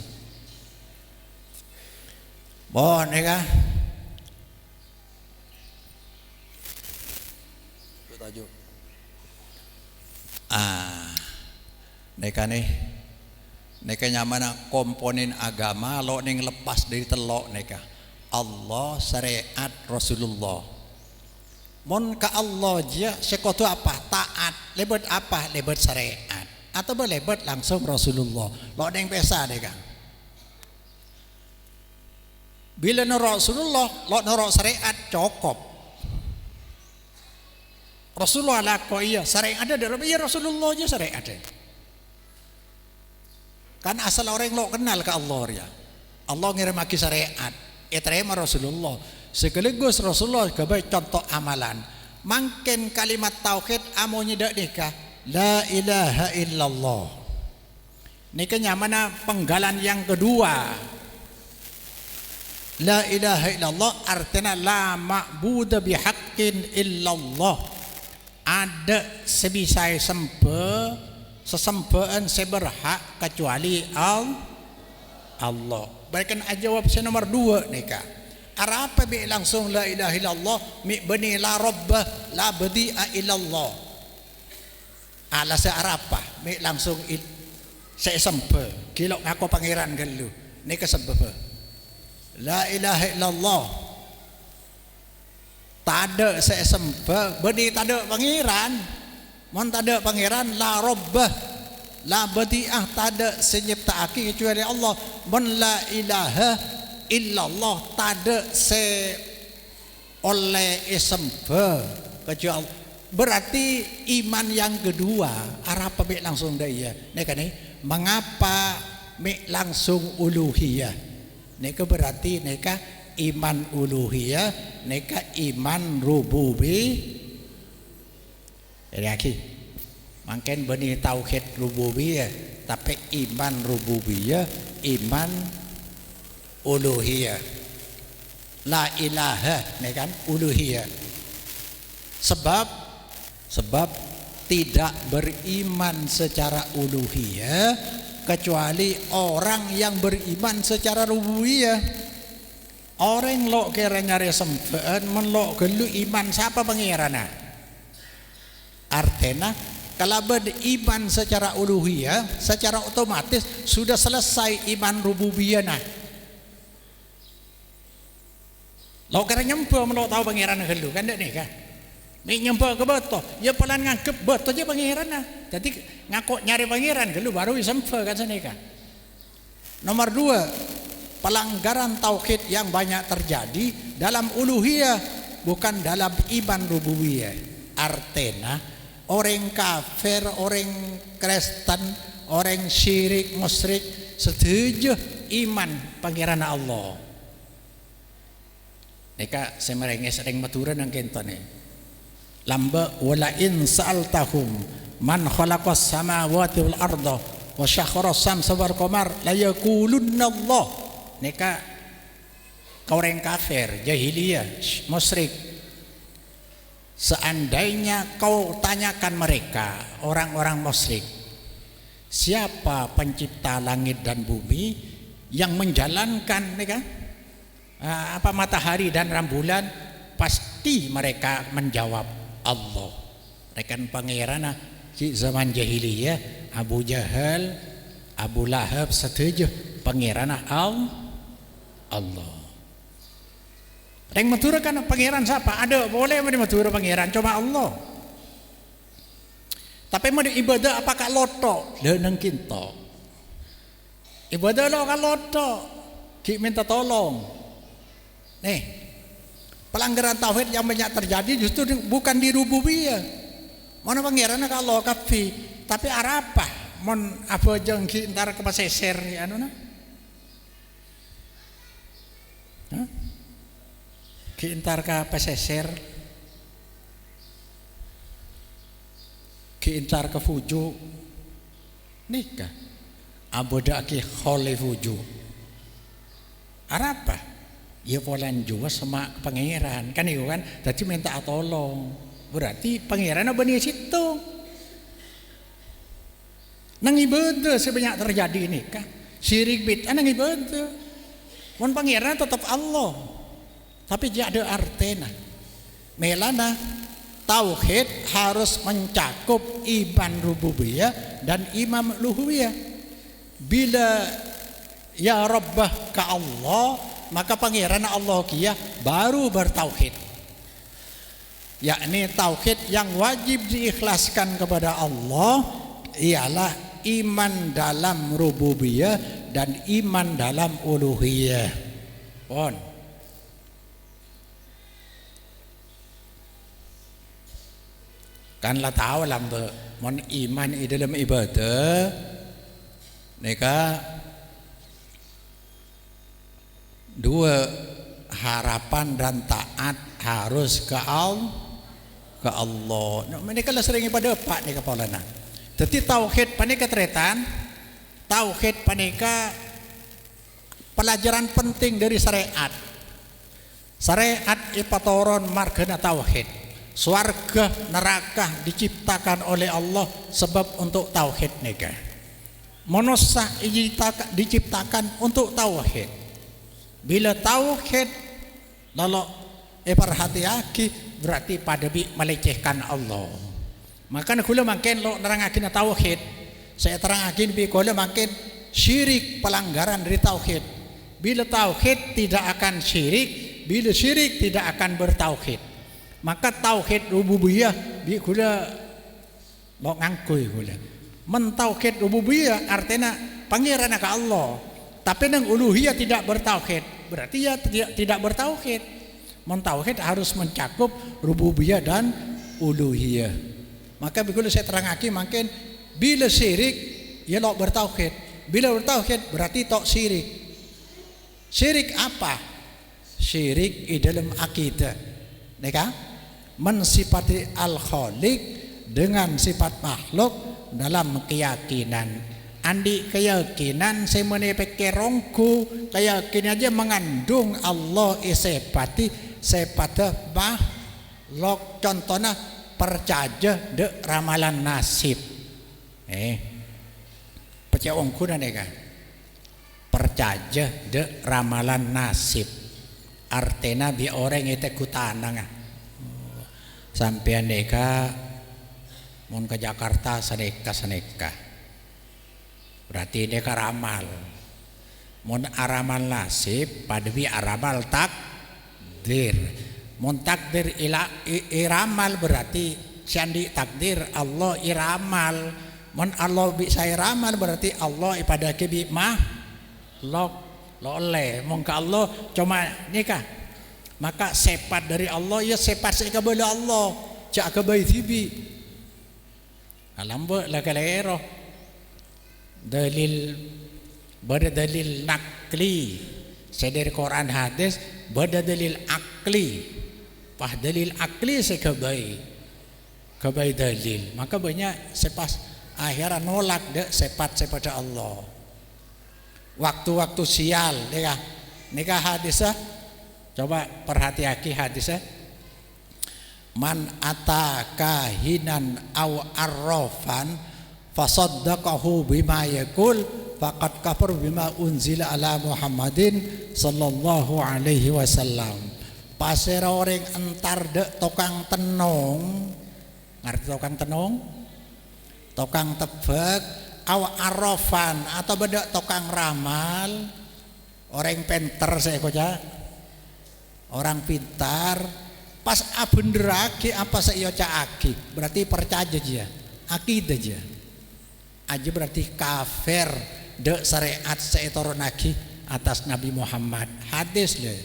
[SPEAKER 2] Bon, ya. Tajuk. Neka nyamana komponen agama lo ning lepas dari telok neka Allah syariat Rasulullah mon ka Allah je sekotu apa taat lebet apa lebet syariat atau lebet langsung Rasulullah lo ning pesa neka bila no Rasulullah lo no syariat cukup Rasulullah lah kok iya syariat ada dalam iya Rasulullah aja syariat ada kan asal orang lo kenal ke Allah ya Allah ngirim aki syariat terima Rasulullah sekaligus Rasulullah sebagai contoh amalan mungkin kalimat tauhid amonya dak nikah la ilaha illallah nikah nyamana penggalan yang kedua la ilaha illallah artinya la ma'budu bihaqqin illallah ada sebisai sesembahan seberhak kecuali Allah. Berikan jawab saya nomor 2 nikah. Apa bi langsung la ilaha illallah mi bani la rabbah la badi'a illallah. Ala sa arapa mi langsung saya sembah kilok ngaku pangeran gelu. Nikah sembah. La ilaha illallah. Tada saya sembah bani tada pangeran. Mon tada pangeran la rabbah la badi'ah tada senyiptaake kecuali Allah mon la ilaha illallah tada se oleh sembah kecuali Allah. Berarti iman yang kedua apa mi langsung daya neka nih mengapa mi langsung uluhiyah neka berarti neka iman uluhiyah neka iman rububi lagi mungkin benih tauhid rububiyah tapi iman rububiyah iman uluhiyah la ilaha ini kan uluhiyah sebab tidak beriman secara uluhiyah kecuali orang yang beriman secara rububiyah orang lo kira nyari sembahan menlo gelu iman siapa pangerana artinya kalau beriman secara uluhiyah secara otomatis sudah selesai iman rububiyah nah lo kira nyempa lo tahu pangeran gelu kan dak nih kan nih nyempa ke beto ya pelan ngangkep beto aja pangeran nah jadi ngaku nyari pangeran gelu baru disempa kan sana kan nomor 2 pelanggaran tauhid yang banyak terjadi dalam uluhiyah bukan dalam iman rububiyah artinya orang kafir, orang Kristen, orang syirik, musyrik setuju iman pangeran Allah. Neka semerenge sering maturan ang kento ni. Lamba wala in sa'altahum man khalaqas samawati wal arda wa syakhara samsa wal qamar la yaqulunna Allah. Neka orang kafir, jahiliyah, musyrik. Seandainya kau tanyakan mereka orang-orang musyrik siapa pencipta langit dan bumi yang menjalankan apa matahari dan rembulan pasti mereka menjawab Allah. Rekan pangeran zaman jahiliyah Abu Jahal Abu Lahab setuju pangeran Allah. Yang maturakan pangeran siapa? Ada boleh matura pangeran cuma Allah. Tapi mau ibadah apakah loto? Leunang kinto. Ibadah lo kan loto. Ki minta tolong. Nih. Pelanggaran tauhid yang banyak terjadi justru bukan di rububiyah. Mana pangeran kalau kafi, tapi arapa mon apa jengki ntar ke paseser anu na? Hah? Ki ntar ka paseser intar ke fuju nikah aboda ki khole fuju apa ya polan juga sama pangeran kan itu kan tadi minta tolong berarti pangeran benih situ nang ibadah sebanyak terjadi nikah syirik bid'ah nang ibadah mon pangeran tetap Allah tapi dia ada artena melana tauhid harus mencakup iman rububiyah dan iman uluhiyah. Bila ya Rabbah ke Allah, maka pangeran Allah kia baru bertauhid. Yakni tauhid yang wajib diikhlaskan kepada Allah ialah iman dalam rububiyah dan iman dalam uluhiyah. Pon. Kan lah tahu lah mon iman di dalam ibadah neka dua harapan dan taat harus ke Allah. Mereka lah sering pada pak ni kepala na. Jadi tauhid panika teretan, tauhid panika pelajaran penting dari syariat. Syariat ipatoron margana tauhid. Swarga neraka diciptakan oleh Allah sebab untuk tauhid nega. Manusia diciptakan untuk tauhid. Bila tauhid lalu perhati-hati berarti pada melecehkan Allah. Maka kula makin lo nerangakin tauhid. Saya terangakin bi kula makin syirik pelanggaran dari tauhid. Bila tauhid tidak akan syirik, bila syirik tidak akan bertauhid. Maka tauhid rububiyah bi kula lo ngangkui kula. Mentauhid rububiyah artinya pangeran ke Allah. Tapi nang uluhiyah tidak bertauhid, berarti ya tidak bertauhid. Mentauhid harus mencakup rububiyah dan uluhiyah. Maka bila saya terangkan makin bila syirik ya lo bertauhid. Bila bertauhid berarti tok syirik. Syirik apa? Syirik di dalam akidah. Neka mensifati al-khaliq dengan sifat makhluk dalam keyakinan. Andi keyakinan saya menepeke rongku keyakinan aja mengandung Allah isepati sepata makhluk contohnya percaya de ramalan nasib percaya ongku neka percaya de ramalan nasib artena bi orang itu kutanang sampai neka mun ke Jakarta seneka berarti neka ramal mun aramal nasib padwi aramal takdir mun takdir iramal berarti sandi takdir Allah iramal mun Allah bisa iramal berarti Allah pada kebi mah lo oleh mun ka Allah cuma nikah maka sifat dari Allah ya sifat sekabala Allah cak kabai tibi alam ba la kalero dalil berdalil nakli saya dari Quran hadis berdalil akli pah dalil akli sekabai kabai dalil maka banyak sepas akhiran nolak dek sepat Allah waktu-waktu sial nikah hadisah coba perhati-hati hadisnya man ataka hinan aw arrafan fasaddaqahu bima yaqul faqad kafar bima unzila ala Muhammadin sallallahu alaihi wasallam. Pasir orang entar dek tukang tenung ngerti tukang tenung tukang tebak aw arrafan atau beda tukang ramal orang pinter saya koja orang pintar pas abenderake apa saya caaki berarti percaya aja akidah aja aja berarti kafir de syariat saya turun lagi atas Nabi Muhammad hadis le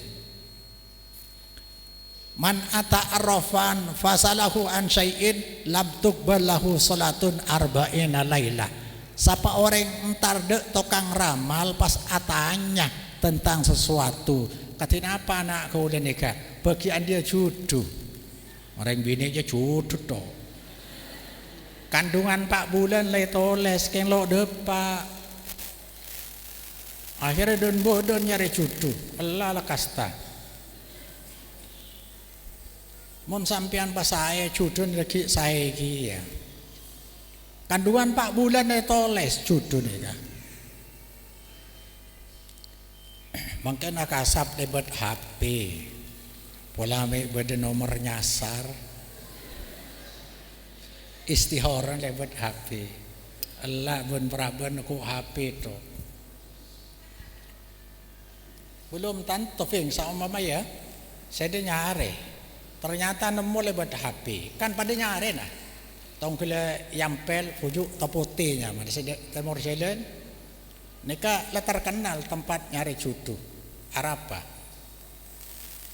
[SPEAKER 2] man ata arrafan fasalahu an syai'in lam tuqbal lahu salatun arba'ina lailah siapa orang entar de tukang ramal pas atanya tentang sesuatu katina apa anak kau dan nikah bagian dia jodoh orang bini aja jodoh toh kandungan 4 bulan lay toles keng lo depa akhirnya don bodon nyari cucu Allah lah kasta mon sampean pas saya cucu lagi saya ya kandungan 4 bulan lay toles cucu nih kan mungkin akasap debat HP pola beda nomor nyasar istihoran lewat HP Allah bun peraban aku HP itu belum tanto fing sama mama ya saya dia nyari ternyata nemu lewat HP kan pada nyari nah tong kele yampel pujuk taputinya mana saya temor jalan nika lah terkenal tempat nyari cucu Arapa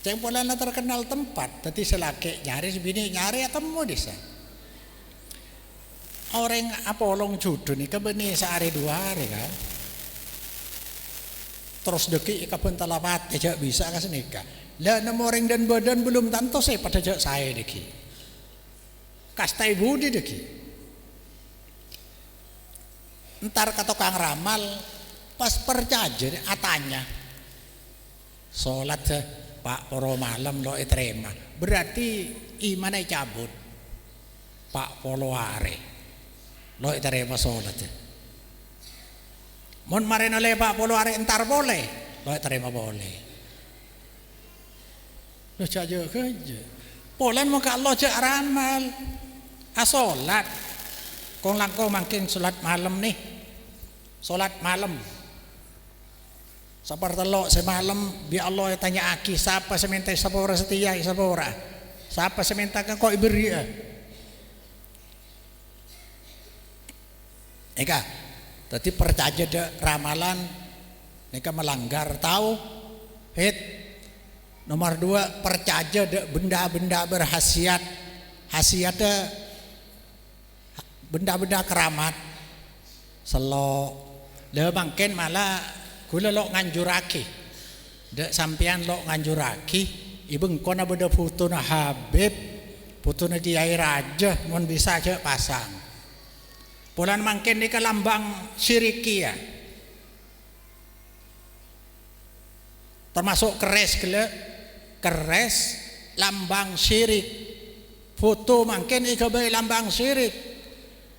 [SPEAKER 2] ceng pola lah terkenal tempat tadi selaki nyari sebini nyari atau mau desa orang apolong judo nih kebeni sehari 2 hari kan terus deki kapan talapat aja bisa kan senika lah nemu orang dan badan belum tentu saya pada jak saya deki kastai budi deki entar kata kang ramal pas percajer atanya sholat pak poro malam lo terima berarti imanai cabut pak polo are lo terima sholat mon marin oleh pak polo are entar boleh lo terima boleh lo caja kerja polan mau kalau cak ramal asolat kong langkau makin sholat malam nih sholat malam sabar telok semalam bi Allah tanya aki siapa seminta sapora setia sapora siapa seminta kau iberi eka tadi percaya de ramalan eka melanggar tahu nomor 2 percaya de benda-benda berhasiat hasiatnya benda-benda keramat selo le mangken malah kula lo nganjuraki dek sampean lo nganjuraki ibeng kona beda putuna Habib putuna Kiai Raja mon bisa aja pasang bulan mangken ni lambang syirikia termasuk keres lambang syirik foto mangken ikabai lambang syirik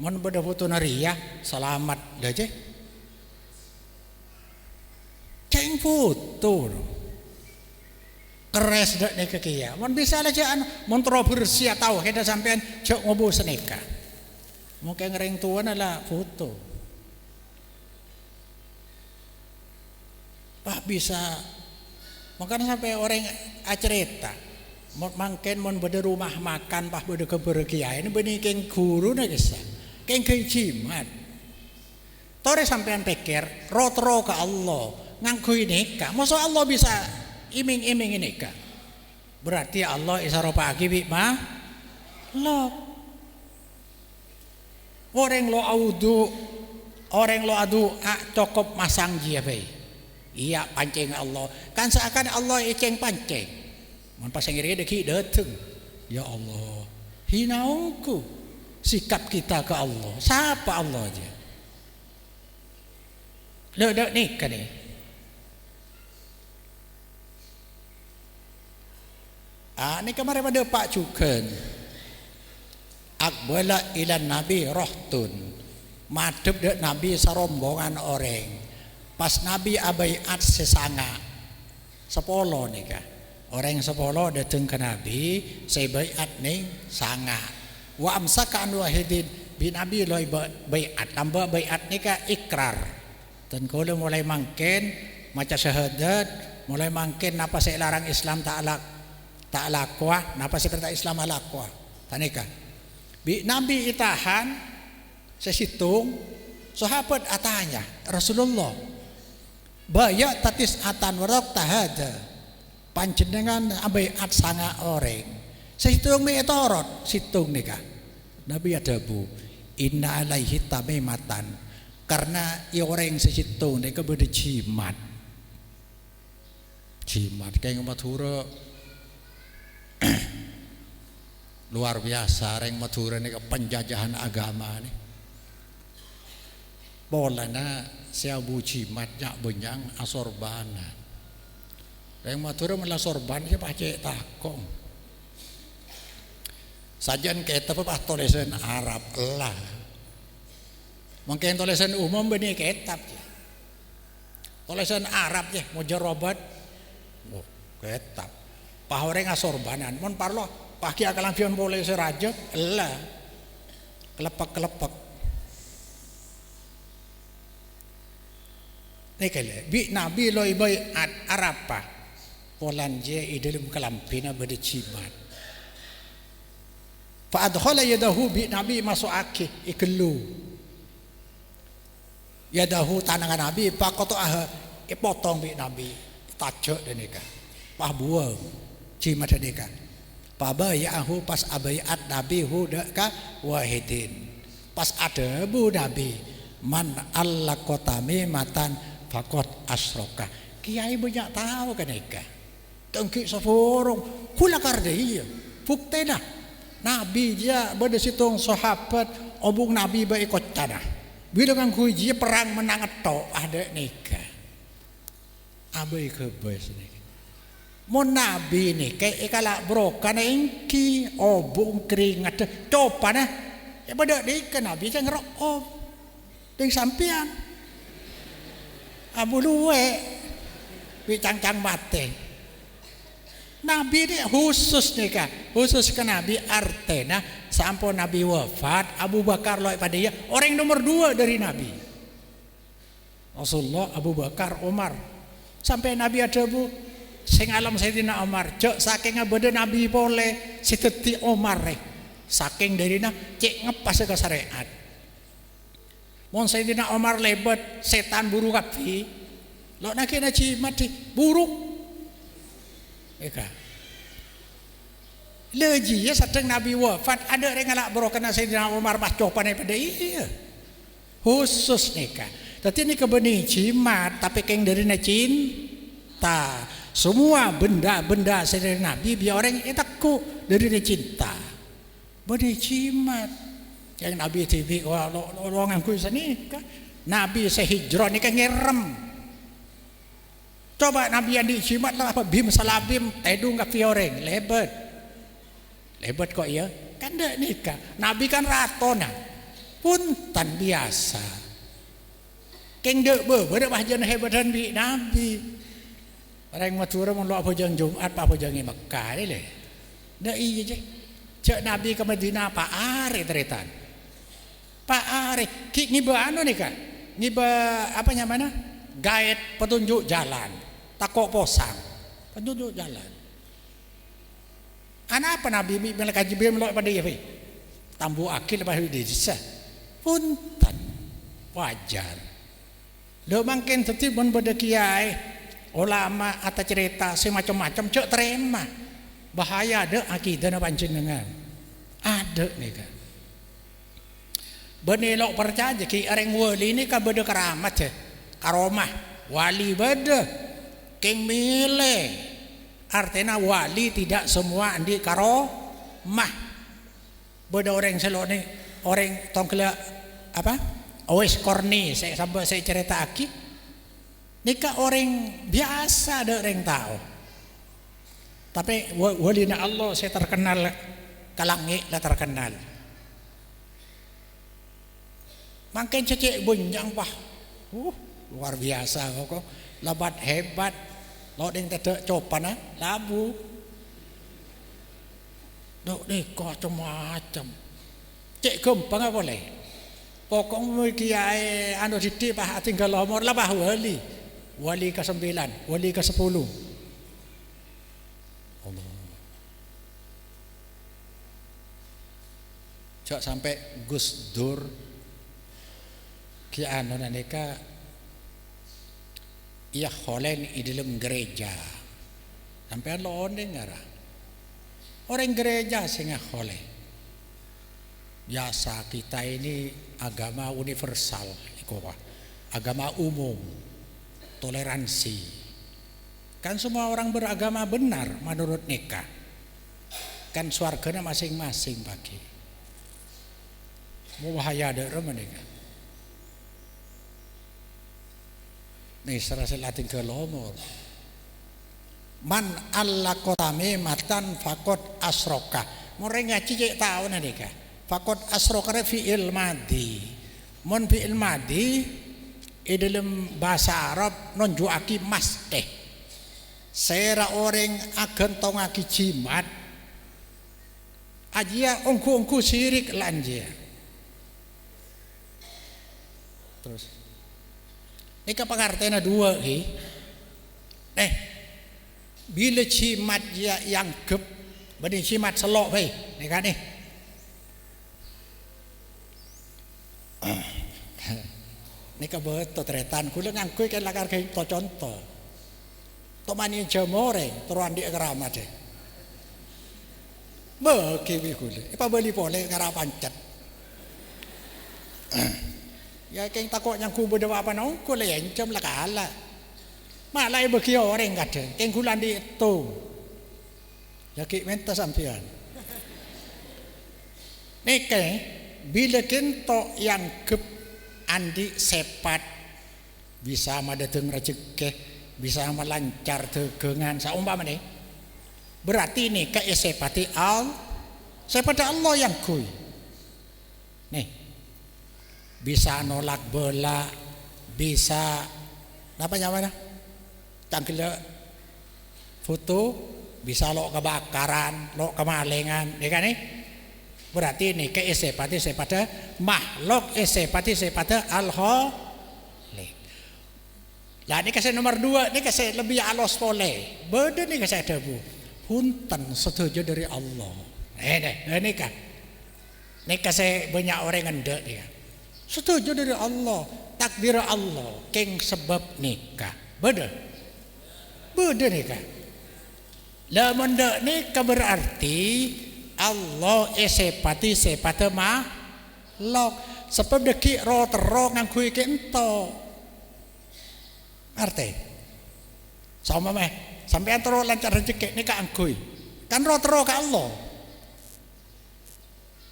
[SPEAKER 2] mon beda putuna Ria selamat dah je ceng foto keres dak nek kia mon bisa lah jangan kontroversi atau kita sampean cok ngobo seneka mungkin ngereng tuan adalah foto pak bisa makanya sampai orang acerita mungkin mon beda rumah makan pak beda keberkian ini benih keng guru na kisah keng kejimat tore sampean pikir rotro ke Allah ngangkui nikah masa Allah bisa iming-iming nikah berarti Allah isara pagi bi mah lo orang lo adu cukup masang dia bay iya pancing Allah kan seakan Allah eceng pancing mun pasang iri deki dateng ya Allah hinaungku sikap kita ke Allah siapa Allah aja lo dak nikah nih ini kemarin pada Pak Cuken akbala ilan Nabi rohtun madep dek Nabi serombongan orang pas Nabi abaiat sesanga sepolo nih kah orang sepolo datang ke Nabi saya baiat nih sanga wa amsaka an wahidin bin Nabi loy baiat tambah baiat nih kah ikrar dan kalau mulai mangken maca syahadat mulai mangken napa saya larang Islam tak lakuah napa seperti Islam lakuah tanika bi Nabi itahan sesitung sahabat atanya Rasulullah bayak tatis atan warok tahada panjenengan abaiat sanga orang sesitung mi etorot situng nika Nabi adabu inna alaihi tamimatan karena orang sesitung nika beda jimat kayak Madura luar biasa reng Madura ini penjajahan agama nih. Bolana siabu cimat nyak benyang asorbana. Reng Madura malah sorban ke pace takong. Sajan kita apa tulisan Arab lah. Mungkin tulisan umum benih kitab. Tulisan Arab ya mujarobat. Oh, kitab. Pahoreng asorbanan. Mon parlo pakai akalang pion boleh seraja lah. Kelepak-kelepak. Nih kali, bi nabi loy boy Arapa. Polanje idalam kalampina berdecimat. Fa adkhala yadahu bi nabi masuk aki ikelu. Yadahu tanangan nabi pakotoah potong bi nabi tajak denika. Pah buang cimat denika. Pabayahu pas abayat nabi hudaka wahidin. Pas ada bu nabi man alla kotami matan fakot asroka. Kiai banyak tahu kan eka. Tengki saforong kula kardeia. Bukti dah. Nabi dia berdesitong sahabat obung nabi ba ikut tanah. Bila kan kuji perang menang atau ada nikah. Abai kebes nih. Mon nabi nih kayak ikala bro karena engki obung keringat coba nah. Ya pada nikah nabi jangan ngerok ding sampian. Abu luwe bicang-cang mate. Nabi ini khusus nih kak, khusus ke Nabi artena sampai Nabi wafat Abu Bakar loh pada dia orang nomor 2 dari Nabi. Rasulullah Abu Bakar Umar sampai Nabi ada bu sing alam Sayyidina Umar cek saking abada Nabi boleh siteti Umar saking dari na cek ngepas ke syariat. Mon Sayyidina Umar lebat setan buru kapi lo nak kena cimat buruk. Eka. Leji ya sedang Nabi wafat ada orang ngalak berokana Sayyidina Umar bah copan pada iya. Khusus nika. Tapi ini kebenih cimat tapi keng dari na cinta. Semua benda-benda Sayyidina Nabi biar orang takut dari na cinta. Benih cimat. Yang Nabi TV orang aku sini Nabi sehijrah nika ngerem. Coba Nabi yang dicimat lah apa bim salabim tedung ka fioreng lebat kok ya kan dak nikah Nabi kan ratona punten biasa keng dek beureuh bahjan hebatan bi Nabi orang Madura mun lo apa jang Jumat apa jang Mekah le dak iya je cek Nabi ke Madinah Pak Are teretan Pak Are ki ngiba anu nikah ngiba apa namanya guide petunjuk jalan takok posang petunjuk jalan ana apa Nabi malaikat Jibril melok pada dia tambu akil lepas di desa punten wajar do mangken tetep mun beda kiai ulama atau cerita semacam-macam cek terima bahaya ada akidah na panjenengan ada nih kan benelok percaya ki areng wali ini ka beda keramat ya karomah wali beda keng milih artinya wali tidak semua andi karomah beda orang selok nih orang tongkela apa awes korni saya sampai saya cerita aki nikah orang biasa ada orang tahu tapi walina Allah saya terkenal kalangi lah terkenal makin cecek bunjang pah luar biasa kok labat hebat lo ding tede copan labu dok deh kok macam cek gampang apa boleh pokok kiai anu didik pak tinggal nomor lah bah wali ke-9 wali ke-10 Allah cak sampai Gus Dur kiai anu neka ia kholen di dalam gereja sampai lo dengar orang gereja sehingga kholen biasa kita ini agama universal agama umum toleransi kan semua orang beragama benar menurut nikah kan swargana masing-masing bagi mau bahaya ada mereka nih serasa latin ke lomor man alla kotame matan fakot asroka mereka cicik tahu nih kak fakot asroka fi'il madi mon fi'il madi dalam bahasa Arab nonjuaki mas teh sera orang agen tongaki jimat ajia ongku sirik lanjia terus ini pengertiannya dua bila cimat dia yang gep benih cimat selok ini kan nih ini kebetul teretan kula ngangkui kan lakar kayak to contoh to mani jamore teruan di keramat deh bagi kula apa beli boleh kara pancet ya kayak takut yang ku berdewa apa nong kula yang jam lah kalah malah bagi orang kata kayak kula di itu ya kayak minta sampian nih bila kento yang gep andi sepat bisa madateng rezeki bisa melancar dagangan saumpama nih berarti nih ke sepati sepeda Allah yang kui nih bisa nolak bola bisa apa namanya tangkil foto bisa lo kebakaran lo kemalingan nih kan nih berarti ini ke sepati sepada makhluk sepati sepada al-khaliq. Lah ini kasih nomor 2 ini kasih lebih alos boleh. Beda nih kasih ada bu. Punten setuju dari Allah. Ini kan. Ini kasih banyak orang ngendek dia. Setuju dari Allah, takdir Allah, keng sebab nikah. Beda. Beda nikah. Lah mendak nikah berarti Allah sepati sepate makhluk sebab deki ro terong ngangkui ke ento arti sama meh sampai antara lancar rezeki ini ka angkui kan ro terong ke Allah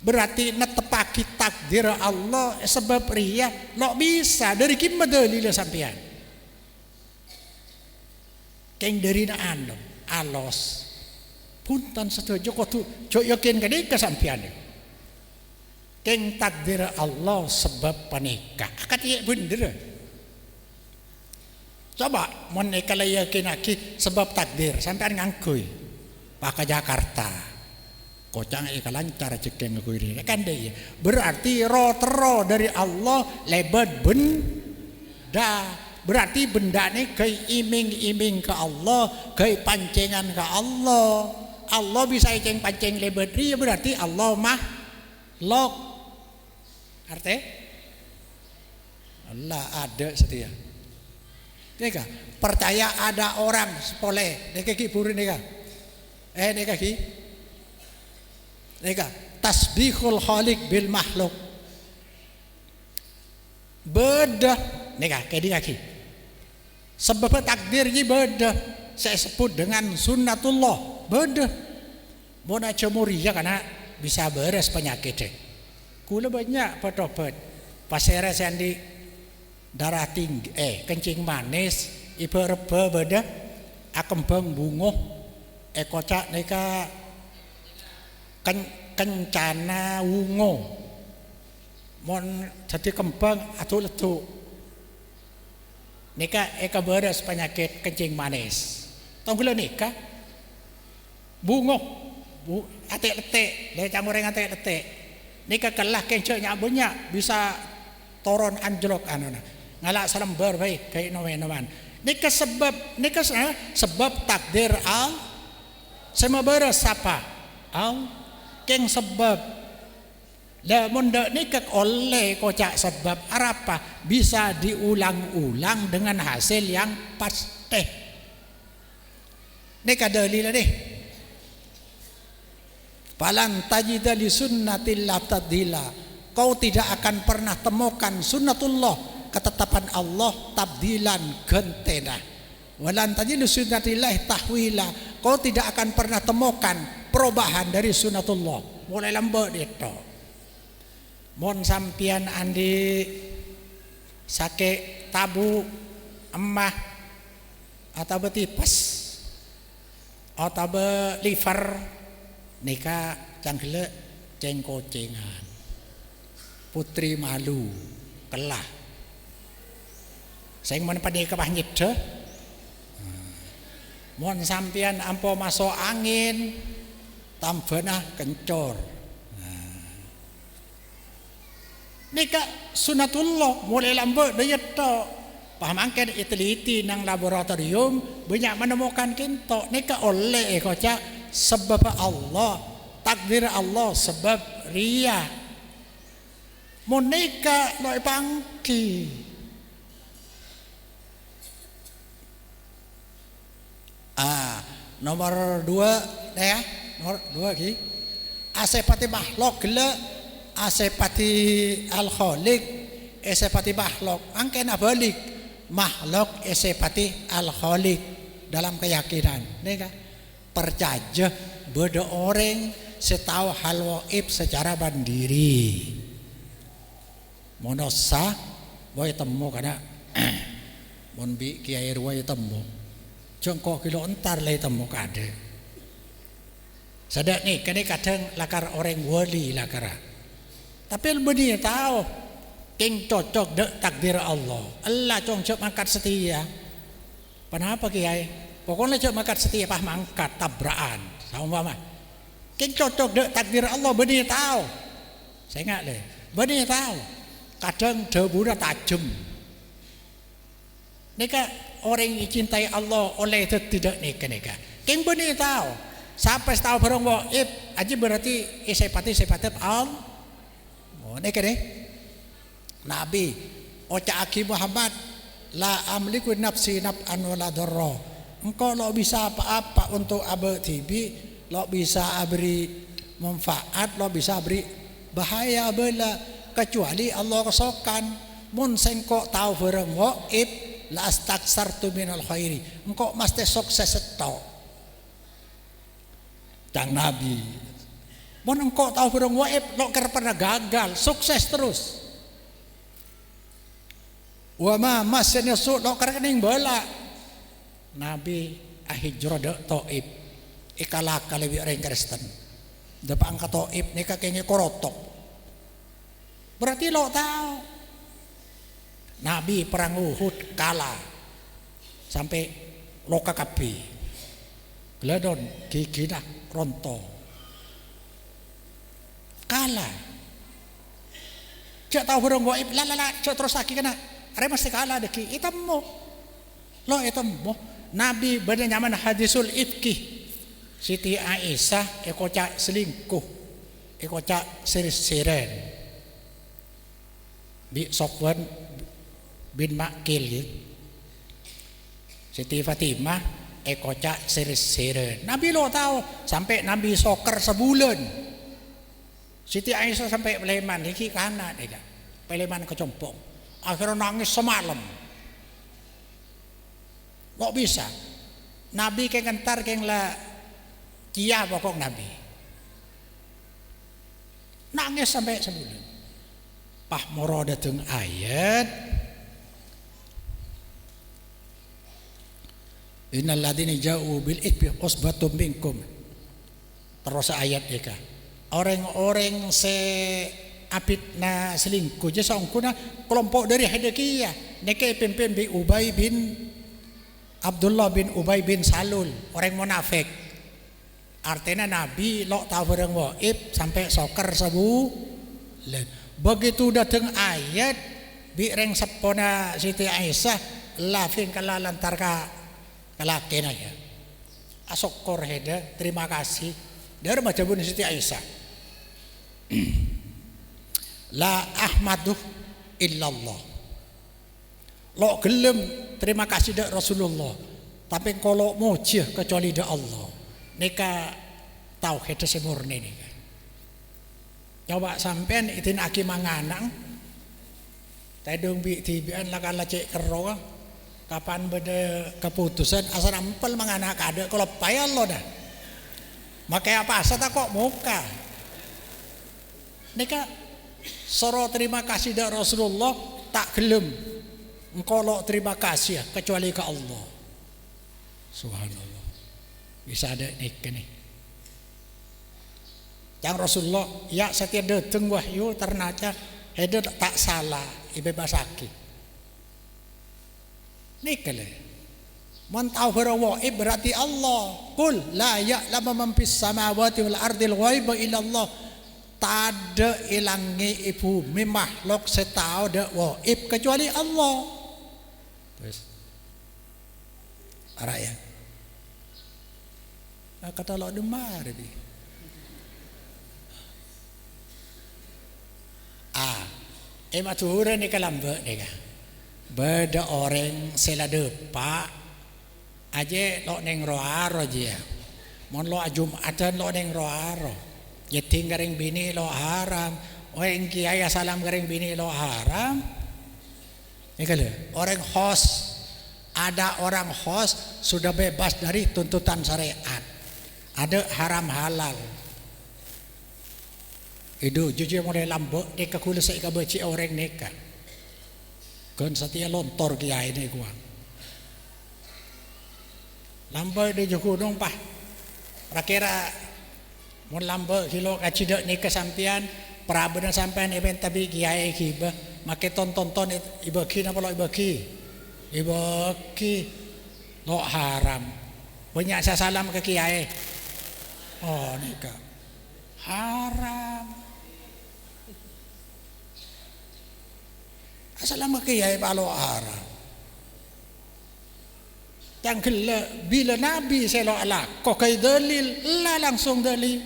[SPEAKER 2] berarti netepaki takdir Allah sebab ria lo bisa dari kimma dalil sampean keng dari na ando alos punten setuju kok tu cok yakin kadi kesampian keng takdir Allah sebab panikah akad iya bener coba mon kala yakin aki sebab takdir sampean ngangkui Pak Jakarta kocang lancar cekeng ngakui kan deh berarti ro dari Allah lebat benda berarti benda ini kayak iming-iming ke Allah kayak pancingan ke Allah Allah bisa ceng pancing lebat dia berarti Allah makhluk arti Allah ada setia neka percaya ada orang sepole neka kibur neka neka ki neka tasbihul khaliq bil makhluk beda neka kayak dia ki sebab takdirnya beda saya sebut dengan sunnatullah beda mau nak cemuria karena bisa beres penyakit deh kula banyak petobat pasera sandi darah tinggi kencing manis ibu reba beda akembang bungo kocak neka kencana wungo mon jadi kembang atau letuk neka beres penyakit kencing manis tong kula nikah bungo atek letek le camureng atek letek nika kelah kencok nya banyak bisa toron anjlok anuna ngalak salembar bae kayak noman nika sebab takdir al sama beres apa al keng sebab la mondak nika oleh kocak sebab apa bisa diulang-ulang dengan hasil yang pasti nika dalil nih Falan tajida li sunnatillah tabdila. Kau tidak akan pernah temukan sunnatullah, ketetapan Allah tabdilan gentena. Walan tajida li sunnatillah tahwila. Kau tidak akan pernah temukan perubahan dari sunatullah mulai lembut itu. Mon sampian andi sakit tabu emah atau betipes atau liver nika canggele cengkocengan putri malu kelah sing men padi kepah nyedhe mon sampean ampo masuk angin tambana kencor nika sunatullah mulai lambek dayet tok paham angken iteliti nang laboratorium banyak menemukan kinto nika oleh kocak sebab Allah takdir Allah sebab ria monika loi pangki nomor 2 ya nomor 2 ki asepati makhluk gele asepati al khaliq asepati makhluk angken balik makhluk esepati al khaliq dalam keyakinan nika percaya beda orang setahu hal waib secara mandiri monosa boy temu kana mon bi kiai ruwai temu jengko kilo entar lay temu kade sadak nih kene kadang lakar orang wali lakar tapi lebih tahu king cocok dek takdir Allah. Allah cocok mangkat setia. Kenapa kiai? Pokoknya cocok mangkat setia pah mangkat tabrakan. Sama mama. King cocok dek takdir Allah benih tahu. Saya ingat deh. Benih tahu. Kadang debunya tajam. Nika orang yang cintai Allah oleh itu tidak nika. King benih tahu. Sampai tahu barang waib. Aji berarti isepati Allah. Oh nika deh. Nabi Aki Muhammad la amliku nafsi naf'an wala darra engkau lo bisa apa-apa untuk abe tibi lo bisa beri manfaat lo bisa beri bahaya bela kecuali Allah kesokan mun sengko tahu bareng waib la astaksartu minal khairi engkau mesti sukses setok Cang Nabi mun engkau tahu bareng waib lo pernah gagal sukses terus wama masnya su lo kening bola Nabi ahijrah dek Taib ikalak kalewi orang Kristen depan angkat Taib nika kayaknya korotok berarti lo tahu Nabi perang Uhud kalah sampai loka kapi gledon gigi dah ronto kalah cak tahu burung goib lalala cak terus lagi kena are mesti kalah deki itemmo lo itemmo Nabi bener nyaman hadisul ifki Siti Aisyah ekocak selingkuh ekocak siren bi Sofwan bin Makil Siti Fatimah ekocak siren Nabi lo tahu sampai Nabi soker sebulan Siti Aisyah sampai Peleman iki kanan eka Peleman kecompong akhirnya nangis semalam kok bisa Nabi kayak ngentar kayak lah kia pokok Nabi nangis sampai sebulan pah moro dateng ayat innal ladzina ja'u bil ithmi usbatum minkum terus ayat eka orang-orang apitna selingkuh je songkuna kelompok dari Hadakiyah neke pimpin bi Ubay bin Abdullah bin Ubay bin Salul orang munafik artinya Nabi lo tahu bareng waib sampai soker sebulan begitu datang ayat bi reng sepona Siti Aisyah lafing kala lantar ka kalakena ya asokor heda terima kasih dari macam Siti Aisyah la ahmadu illallah lo gelem terima kasih dak Rasulullah tapi kalau muji kecuali dak Allah nika tauhid semurni nika coba sampean itin aki manganang tadung bi tibian lakala cek kero kapan beda keputusan asal ampel manganak ada kalau payah lo dah Makanya apa asa tak kok muka. Nika soro terima kasih dari Rasulullah tak gelem. Engkau lo terima kasih ya, kecuali ke Allah. Subhanallah. Bisa ada nika nih. Yang Rasulullah ya setiap datang wahyu ternyata itu tak salah ibebas sakit. Nika le. Man tahu bahwa berarti Allah. Qul la ya'lamu man fis samawati wal ardil ghaiba illa Allah. Tada ilangi ibu makhluk setahu dak waib kecuali Allah. Terus arah ya. Kata lo demar bi. Matuhuran ni kalamba ni ka. Beda orang selade pak. Aje lo neng roaro aja, mon lo Jumatan lo neng roaro, jeting garing bini lo haram, orang kiai salam garing bini lo haram, ini kalau orang host, ada orang host sudah bebas dari tuntutan syariat, ada haram halal, itu jujur mulai lambok deka kulit saya kebaci orang neka, kan setia lontor kiai ni gua. Lambai di gunung pah. Rakira mun lambai kilo kacidek ni kesampian prabeuna sampean event tabi kiai kiba make tonton ibaki napa lo ibaki lo haram. Banyak saya salam ke kiai. Oh nika haram. Salam ke kiai palo haram. Yang bila Nabi SAW kok kai dalil lah langsung dalil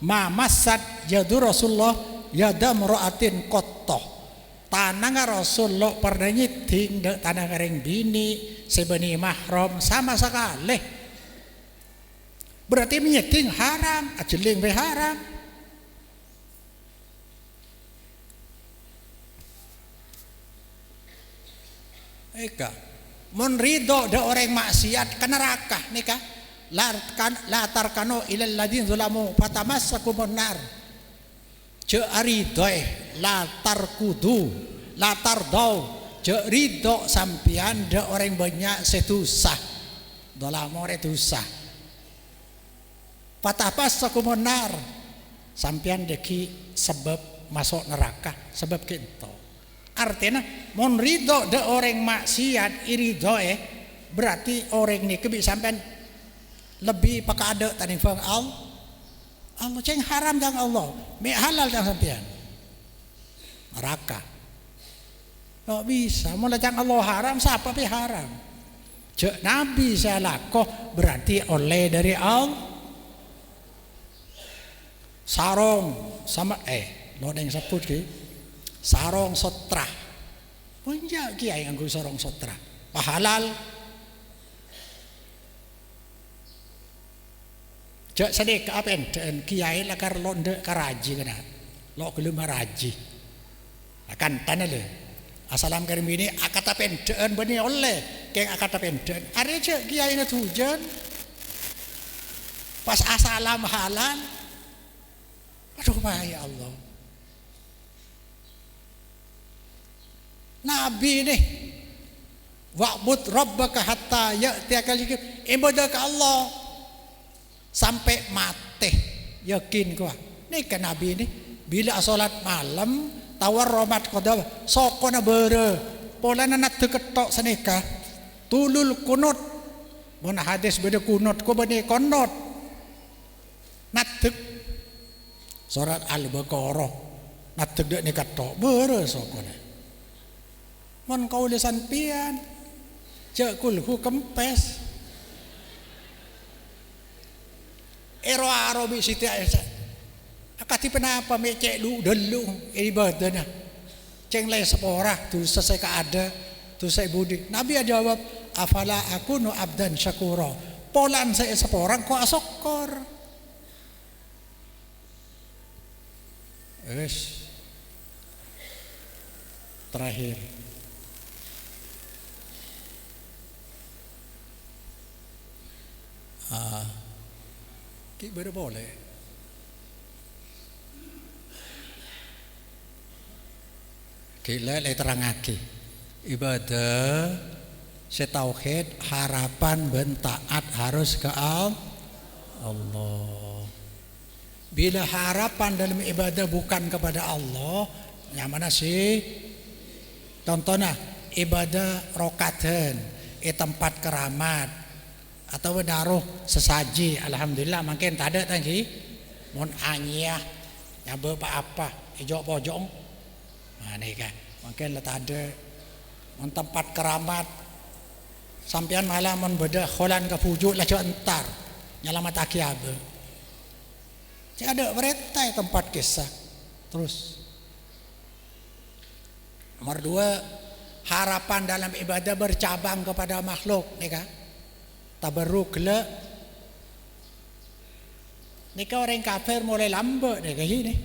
[SPEAKER 2] ma masat yadu Rasulullah yadam ra'atin kotoh tanang Rasulullah pernah nyiting dek tanang ring bini sebeni mahram sama sekali berarti menyiting haram ajeling be haram eka mon ridho da orang maksiat ke neraka nika la tarkanu ilal ladin zulamu fatamassakum nar je aridoi la tarkudu la tardau je ridho sampian da orang banyak setusah dolamo retusah fatamassakum nar sampian deki sebab masuk neraka sebab kinto. Artinya mon ridho de orang maksiat irido berarti orang ni kebi sampai lebih pakai ada tadi fang Allah ceng haram jang Allah me halal jang sampean neraka tak bisa mau jang Allah haram siapa pi haram cek Nabi salah kok berarti oleh dari Allah sarong sama lo yang sebut ki sarong sotra punya kiai nganggo sarong sotra pahalal jak sedek apa enten kiai lakar londe karaji kana lo gelem raji akan tanah le asalam karim ini akata penden bani oleh keng akata penden are cek kiai na tujuan pas asalam halal aduh ya Allah Nabi nih wa'bud rabbaka hatta ya'tiyakal yaqin ibadah ke Allah sampai mati yakin gua nih kan Nabi nih bila salat malam tawar romat qada sokona beure polana nak ketok senika tulul kunut mun hadis beda kunut ko bani konot natek surat al-baqarah natek dak ni ketok beure sokona mon kau lisan pian cek kulhu kempes ero arobi siti aisyah akati penapa mecek lu delu ibadahnya ceng lay sepora tu selesai ada tu saya budi Nabi jawab afala aku nu abdan syakura polan saya seporang kok asokor terakhir Ki boleh. Kila le terangake. Ibadah setauhid harapan ben taat harus ke Allah. Bila harapan dalam ibadah bukan kepada Allah, yang mana sih? Contohnya ibadah rokatan, tempat keramat atau naruh sesaji, alhamdulillah makin tak ada tadi. Mon anyah yang apa hijau pojong. Nah ni kan, makin lah tak ada. Mon tempat keramat sampian malam mon beda kholan ke pujuk lah cak entar nyalamat aki apa. Cak ada berita tempat kisah. Terus nomor 2, harapan dalam ibadah bercabang kepada makhluk, ni kan? Tabarruk le. Ni kan orang kafir mulai lambat ni kayak ni.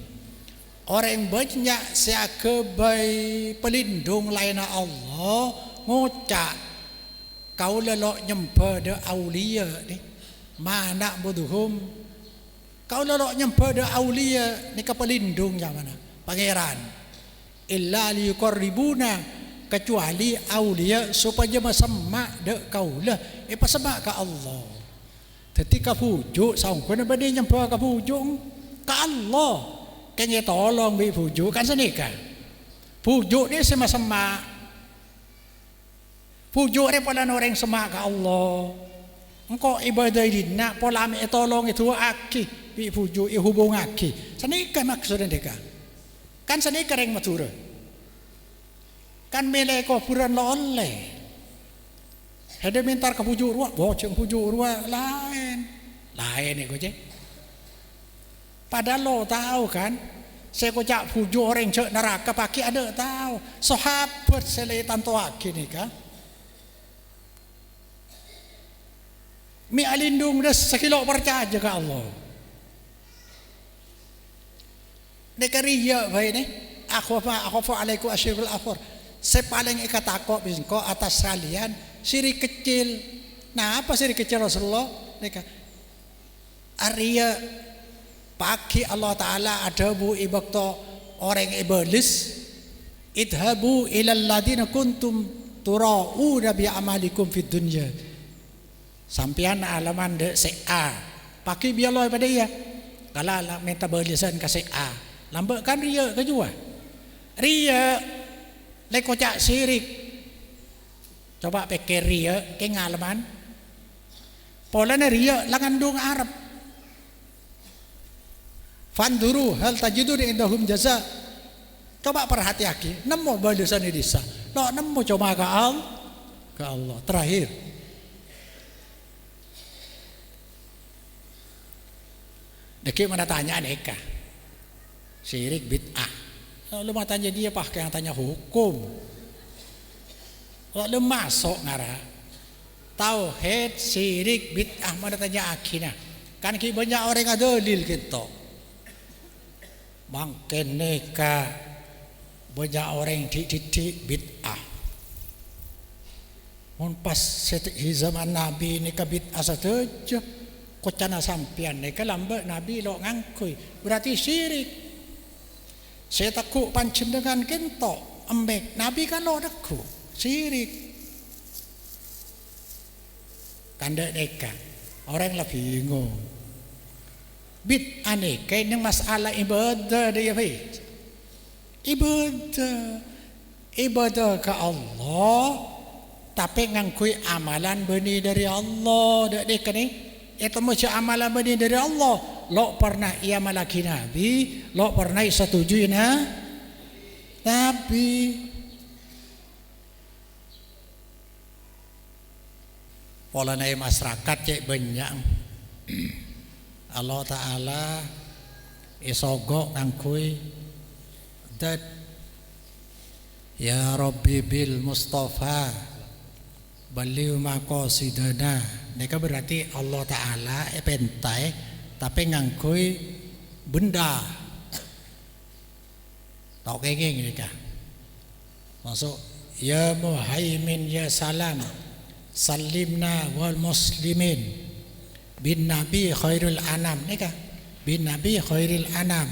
[SPEAKER 2] Orang banyak sebagai pelindung lain Allah ngucap kau lelok nyembah de aulia ni. Mana buduhum. Kau lelok nyembah de aulia ni ke pelindung yang mana? Pangeran. Illa liyuqarribuna, kecuali aulia supaya masemak dek kaulah pasemak ke Allah. Ketika pujuk sangkun bade nyembah ke pujuk ke Allah. Kan dia tolong bi pujuk kan senika. Pujuk ni semak-semak. Pujuk ni pola orang semak ke Allah. Engkau ibadah ini nak pola mi tolong itu aki bi pujuk hubung aki. Senika maksudnya deka. Kan senika yang matura. Kan milih kuburan oleh. Ada minta ke pujuk ruak, boceng pujuk ruak lain ni je. Padahal lo tahu kan, saya kocak pujuk orang cek neraka pakai ada tahu. Sahabat seletan tuaki ni kan. Mi alindung dah sekilo percaya ke Allah. Nekariya baik ni. Akhafu alaikum asyirul akhir. Saya paling ikat takut bisingko atas kalian syirik kecil. Nah apa syirik kecil Rasulullah? Neka Arya paki Allah Ta'ala adabu ibakto orang iblis idhabu ilal ladina kuntum tura'una bi amalikum fid dunya. Sampian alaman de A paki biarlah pada dia kalau minta belisan ke A lambat kan ria ke jua ria lekocak syirik. Coba pikir ria ke ngalaman polanya ria langandung Arab. Fanduru hal tajidu indahum jaza. Coba perhatiaki nemu balasan di desa. Lo nemu coba ke Allah. Terakhir deki mana tanya neka syirik bid'ah. Lalu matanya dia pakai yang tanya hukum. Lalu masuk ngara tauhid syirik bid'ah mana tanya akhirnya. Kan banyak orang ada dalil gitu. Makin neka banyak orang titik bid'ah. Mun pas zaman Nabi neka bid'ah saja. Kocana sampian neka lambat Nabi lo ngangkui berarti syirik. Saya takut pancen dengan kentok embek Nabi kan lo daku syirik. Kanda neka orang lebih bingung. Bid'ah ni kayaknya masalah ibadah dia ibadah ke Allah tapi ngangkui amalan beni dari Allah dak dek ni itu macam amalan beni dari Allah lo pernah ia malaki Nabi lo pernah setuju Nabi pola naik masyarakat cek banyak Allah Ta'ala isogok ngangkui dat ya Rabbi bil Mustafa baliu maqasidana. Neka berarti Allah Ta'ala pentai tapi ngangkui benda tau kayak gini kah masuk ya Muhaimin ya salam salimna wal muslimin bin Nabi khairul anam nika bin Nabi khairul anam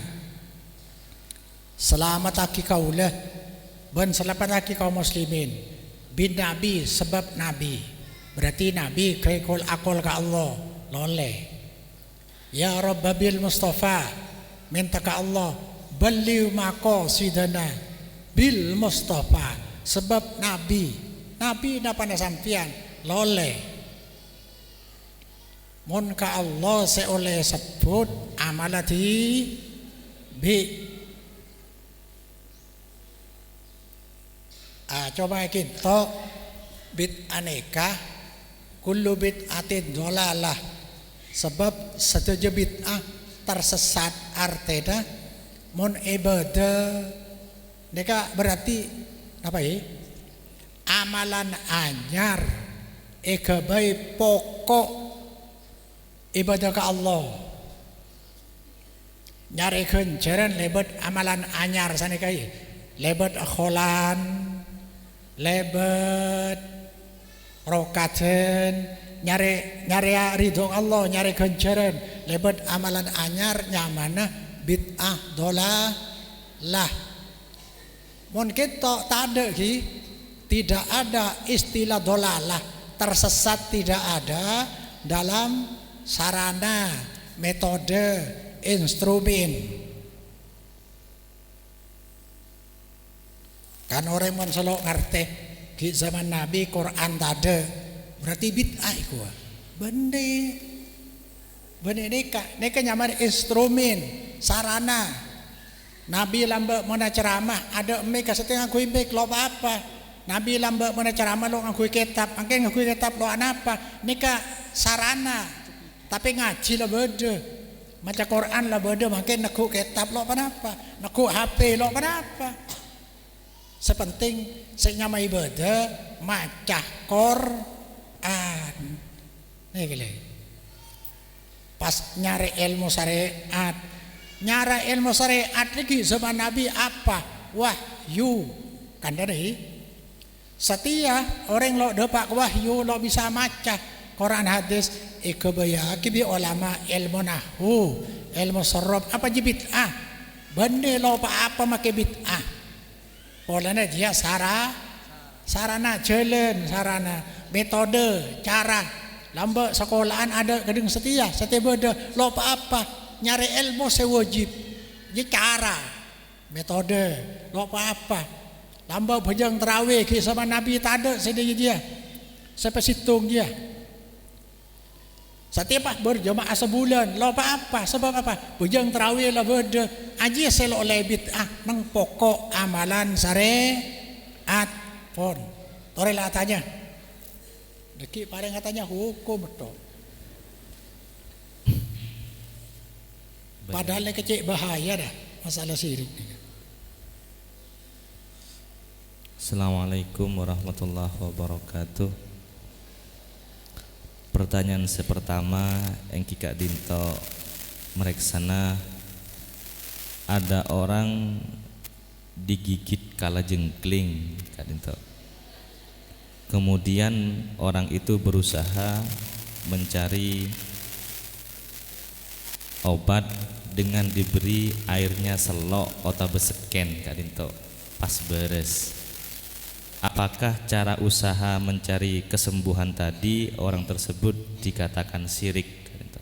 [SPEAKER 2] selamat aki kaulah ben selamat aki kaum muslimin bin Nabi sebab Nabi berarti Nabi kaikol akol ka Allah loleh ya Rabbil Mustafa minta ka Allah beli maqasidana bil Mustafa sebab Nabi napa na sampian loleh mun ka Allah seoleh sebut amalati bi coba kita bid aneka kullu bid'atin dhalalah sebab setiap bid'ah tersesat artinya mun ibadah neka berarti apa ya amalan anyar ekabai pokok ibadah ke Allah nyari kencaran lebet amalan anyar sana kai lebet akholan lebet rokaten nyari ridho Allah nyari kencaran lebet amalan anyar nyamana bid'ah dhalalah mun kita tak ada ki tidak ada istilah dhalalah tersesat tidak ada dalam sarana metode instrumen kan orang mun selok ngerti di zaman Nabi Quran tade berarti bid'ah iku bende neka nyaman instrumen sarana Nabi lambak mana ceramah ada mereka setengah ngakui baik lo apa Nabi lambak mana ceramah lo ngakui kitab angke ngakui kitab lo apa neka sarana tapi ngaji lah beda maca Quran lah beda makin naku kitab lo apa naku HP lo apa sepenting senyama ibadah maca Quran nih gile pas nyari ilmu syariat lagi zaman Nabi apa wahyu kan dari setia orang lo dapat wahyu lo bisa maca Quran hadis ikebaya kibi ulama ilmu nahu ilmu sarab apa bid'ah bende lo apa make bid'ah polanya dia sarana jalan sarana metode cara lambak sekolahan ada gedung setia beda lo apa nyari ilmu sewajib ini cara metode lo apa lambak bujang terawih sama Nabi tak ada sedih dia sampai situng dia setiap berjamaah sebulan lo apa sebab apa bujang terawih lah beda aja selo oleh bid'ah nang pokok amalan syariat pun torelah tanya deki paling katanya hukum betul padahal kecil bahaya dah masalah syirik.
[SPEAKER 3] Assalamualaikum warahmatullahi wabarakatuh. Pertanyaan pertama yang Kika Dinto mereksana ada orang digigit kala jengkling Kak Dinto. Kemudian orang itu berusaha mencari obat dengan diberi airnya selok atau beseken Kak Dinto pas beres. Apakah cara usaha mencari kesembuhan tadi orang tersebut dikatakan syirik Kak Dinto?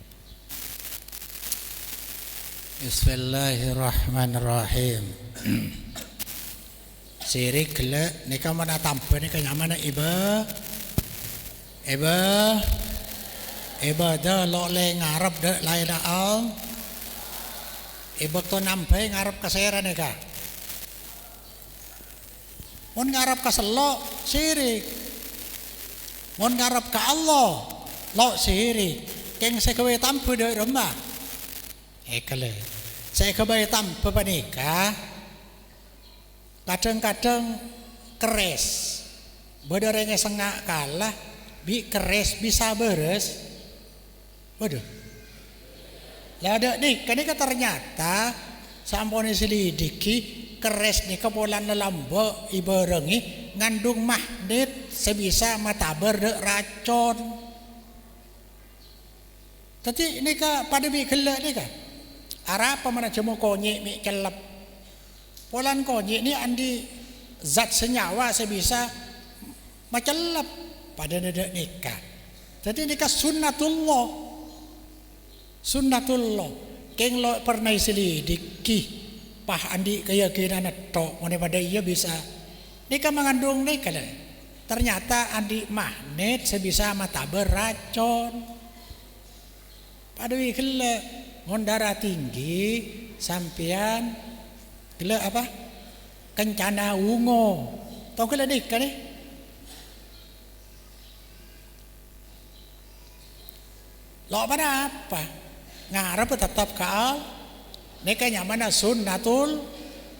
[SPEAKER 2] Bismillahirrahmanirrahim. Syirik le nika mana tampe nika nyamana ibadah lo le ngarep de lain al ibak to nampe ngarep kasera nika mun ngarep ka selo syirik mun ngarep ka Allah lo syirik keng sekewe tampe de rumah ekale sekewe tampe panika kadang-kadang keres badarenge sengak kalah bi keres bisa beres waduh lah ada nih kan ternyata sampone selidiki keres nih kepolan lambo ibarengi ngandung magnet sebisa matabar de racun Tadi ni ka pada mi gelak ni ka. Arapa mana cuma konyek mi kelap. Polan konyek ni andi zat senyawa sebisa macelap pada nedak nikah. Jadi nikah sunnatullah. Sunnatullah. Keng lo pernah selidiki pah andi keyakinan tok mana pada ia bisa nikah mengandung nikah. Ternyata andi magnet sebisa mata beracun. Padahal gila mon darah tinggi sampean gila apa? Kencana ungu. Tahu gila nikah ni? Lo pada apa? Ngarep tetap kaal. Nikahnya mana sunnatul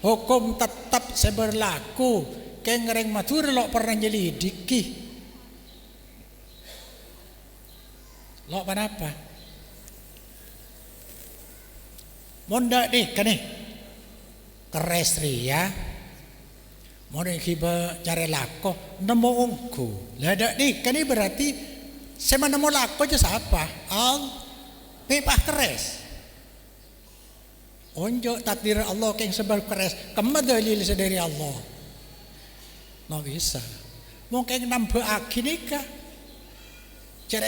[SPEAKER 2] hukum tetap seberlaku. Kengereng matur lo pernah nyelidiki. Lo pada apa? Monda nih kan nih kerestria mau kiba cari lako nemu ungku lada nih kan ini berarti saya nemu lako aja siapa pepah keres onjo takdir Allah yang sebab keres kemana dalil dari Allah nggak bisa mungkin nambah aki nikah cara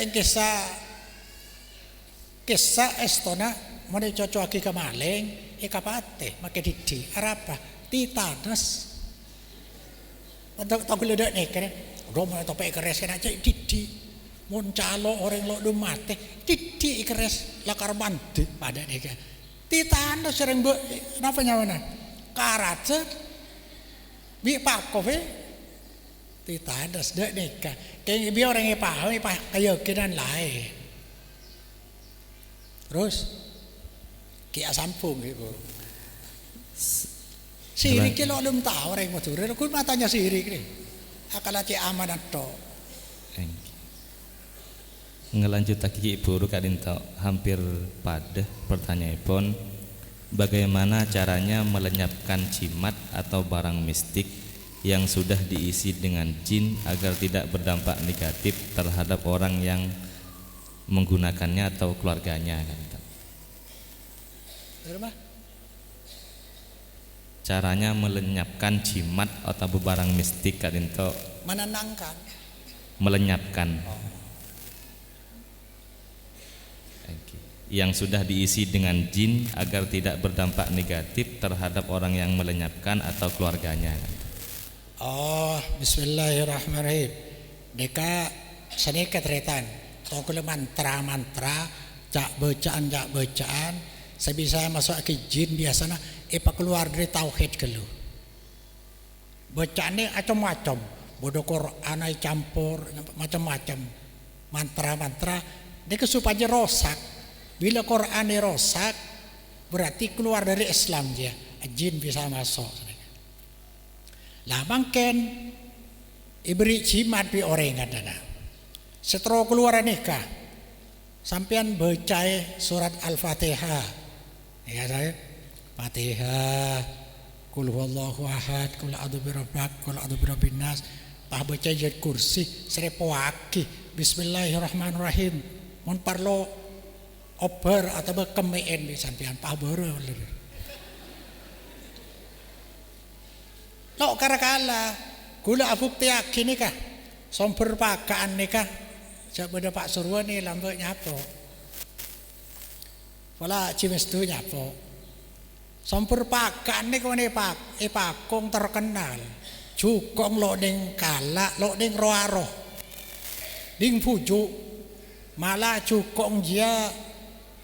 [SPEAKER 2] kisah estona mana cocok lagi ke maling, kapate, makai didi, apa? Titanas. Untuk tahu ledak nih kan? Rumah topek keres kan aja didi. Mun calo orang lo dum mate, didi keres lakar mandi pada nih kan. Titanas sering bu, kenapa nyawana? Karat, bi pakof titanas dek nih kan. Kayak biar orang yang paham, keyakinan lain. Terus kia sampung gitu. Sirik lo belum tahu orang motor. Aku matanya sirik nih. Akala ci amanat to.
[SPEAKER 3] Ngelanjut lagi Ibu Rukadinto hampir pada pertanyaan pun bagaimana caranya melenyapkan jimat atau barang mistik yang sudah diisi dengan jin agar tidak berdampak negatif terhadap orang yang menggunakannya atau keluarganya kan? Caranya melenyapkan jimat atau barang mistik kadinto
[SPEAKER 2] menenangkan
[SPEAKER 3] melenyapkan yang sudah diisi dengan jin agar tidak berdampak negatif terhadap orang yang melenyapkan atau keluarganya.
[SPEAKER 2] Oh, bismillahirrahmanirrahim. Deka seneka tretan tokul mantra cak bacaan sebisa masuk ke jin biasanya keluar dari tauhid kelu. Bacaannya macam-macam, bodoh Quran campur macam-macam mantra-mantra dia supaya rosak. Bila Quran rosak berarti keluar dari Islam dia. Jin bisa masuk. Lah mungkin ibri jimat bi orang ada. Setelah keluar nikah sampean baca surat Al-Fatihah. Ya saya Fatihah Qul huwallahu ahad Qul a'udzu birabbak Qul a'udzu birabbin nas pah baca ayat kursi serepowaki bismillahirrahmanirrahim mun parlo ober atau kemeen di sampean pah beureuh lo karakala kula abukti yakin nikah somper pakaan nikah sabada Pak Surwa nih lambe nyapo wala cimes tu nyapo sampur pakan ni kone pakong terkenal cukong lo ding kalak lo ding roaro ding pujuk malah cukong dia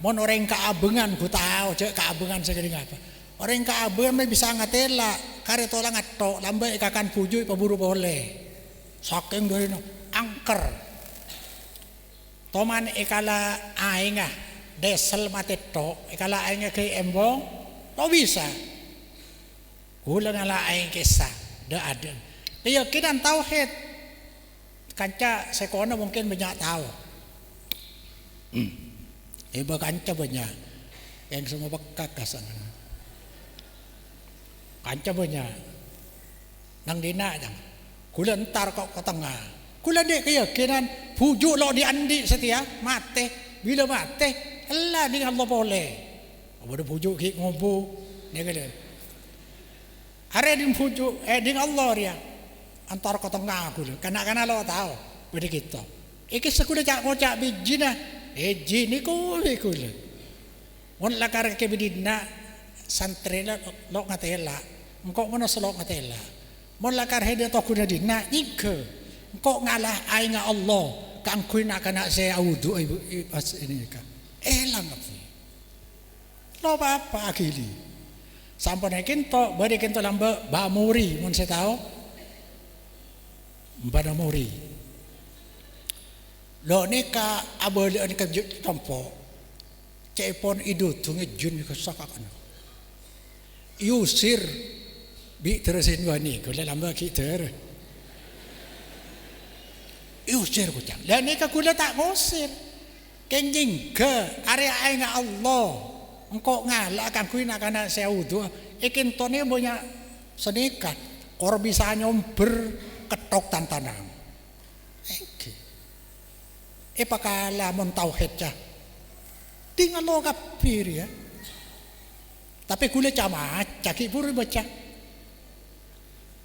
[SPEAKER 2] mon orang kaabengan ku tahu cek kaabengan segede apa orang kaabengan bisa ngatela kare tolang ngatok lambe ikakan pujuk paburu boleh saking dari angker toman ikala aingah desel mati tok kalau aingnya ke embong lo bisa gula ngala aing kisah dah ada keyakinan tauhid kanca sekono mungkin banyak tahu iba kanca banyak yang semua bekak kasan kanca banyak nang dina jang gula entar kok ke tengah gula dek keyakinan bujuk lo diandi setia mati bila mati Allah dengan Allah boleh. Ada pujuk ki ngobo dia kata. Are di pujuk dengan Allah dia. Antar ke tengah aku tu. Kanak-kanak lo tahu pada kita. Iki sekuda cak ngocak biji nah. Jin ni ku le. Mon lakar ke bidina santri la lo ngatela. Engkau mana selok ngatela. Mon lakar hede to kuda dina ike. Engkau ngalah ai nga Allah. Kang kui nak kana saya audu pas ini kan. Elang apa? Lo apa akili. Sampai naikin to bari kinto lamba ba muri mon saya tahu. Pada muri. Lo neka abole ni ka tampo. Cepon idu tu ngejun ka sakakan. Yusir bi terusin wani ko lamba ki ter. Yusir ko cang. Lah neka kula tak ngusir. Kenjing ke area ai nga Allah. Engkau ngalah kan kui nak kana seudu. Ikin tone banyak sedekah. Kor bisa nyomber ketok tantanang. Pakala mon tauhid cah. Tinggal lo kapir ya. Tapi kule cama caki puri baca.